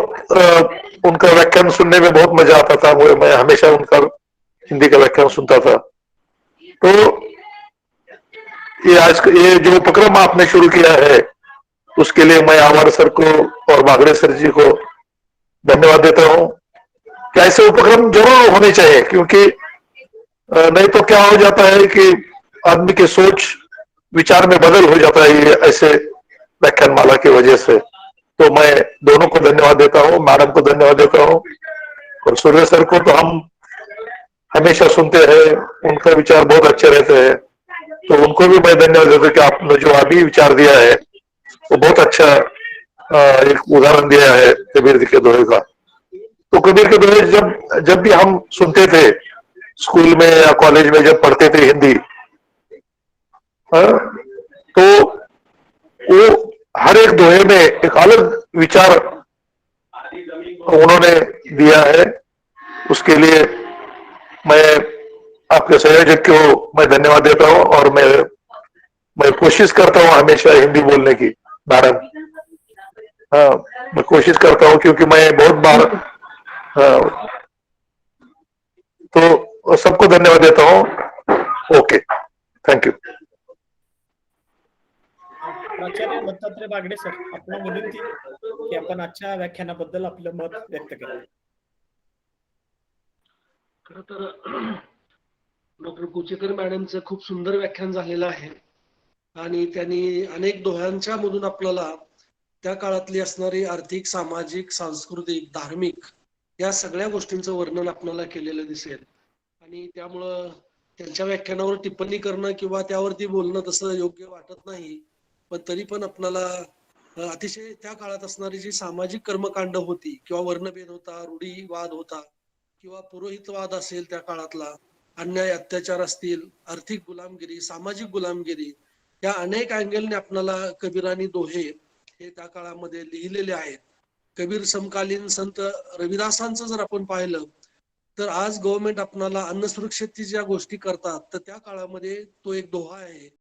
उनका व्याख्यान सुनने में बहुत मजा आता था. मैं हमेशा उनका हिंदी का व्याख्यान सुनता था. तो ये जो उपक्रम आपने शुरू किया है उसके लिए मैं आवार सर को और बागड़े सर जी को धन्यवाद देता हूं. कि ऐसे उपक्रम जरूर होने चाहिए, क्योंकि नहीं तो क्या हो जाता है कि आदमी की सोच विचार में बदल हो जाता है ये ऐसे व्याख्यान माला की वजह से. तो मैं दोनों को धन्यवाद देता हूं, मैडम को धन्यवाद देता हूं, और सूर्य सर को तो हम हमेशा सुनते हैं, उनका विचार बहुत अच्छे रहते हैं. तो उनको भी मैं धन्यवाद देता हूं कि आपने जो अभी विचार दिया है वो बहुत अच्छा एक उदाहरण दिया है कबीर के दोहे का. तो कबीर के दोहे जब भी हम सुनते थे स्कूल में या कॉलेज में जब पढ़ते थे हिंदी, तो वो हर एक दोहे में एक अलग विचार उन्होंने दिया है. उसके लिए मैं आपके संयोजक को मैं धन्यवाद देता हूं, और मैं कोशिश करता हूं हमेशा हिंदी बोलने की. नारायण। हाँ, मैं कोशिश करता हूँ क्योंकि मैं बहुत बार तो सबको धन्यवाद देता हूँ। Okay, thank you. प्राचार्य दत्तात्रय बागडे सर, आपला विनंती की आपण आजच्या व्याख्यानाबद्दल आपलं मत व्यक्त केलं। खरं तर डॉक्टर कुचेकर मॅडमचं खूप सुंदर व्याख्यान झालेलं आहे आणि त्यांनी अनेक दोह्यांच्या मधून आपल्याला त्या काळातली असणारी आर्थिक, सामाजिक, सांस्कृतिक, धार्मिक या सगळ्या गोष्टींचं वर्णन आपल्याला केलेलं दिसेल आणि त्यामुळं त्यांच्या व्याख्यानावर टिप्पणी करणं किंवा त्यावरती बोलणं तसं योग्य वाटत नाही, पण तरी पण आपल्याला अतिशय त्या काळात असणारी जी सामाजिक कर्मकांड होती किंवा वर्णभेद होता, रूढीवाद होता किंवा पुरोहितवाद असेल, त्या काळातला अन्याय अत्याचार असतील, आर्थिक गुलामगिरी, सामाजिक गुलामगिरी, या अनेक अँगलने आपल्याला कबीरानी दोहे हे त्या काळामध्ये लिहिलेले आहेत। कबीर समकालीन संत रविदासांचं जर आपण पाहिलं तर आज गव्हर्नमेंट आपल्याला अन्न सुरक्षेची ज्या गोष्टी करतात तर त्या काळामध्ये तो एक दोहा आहे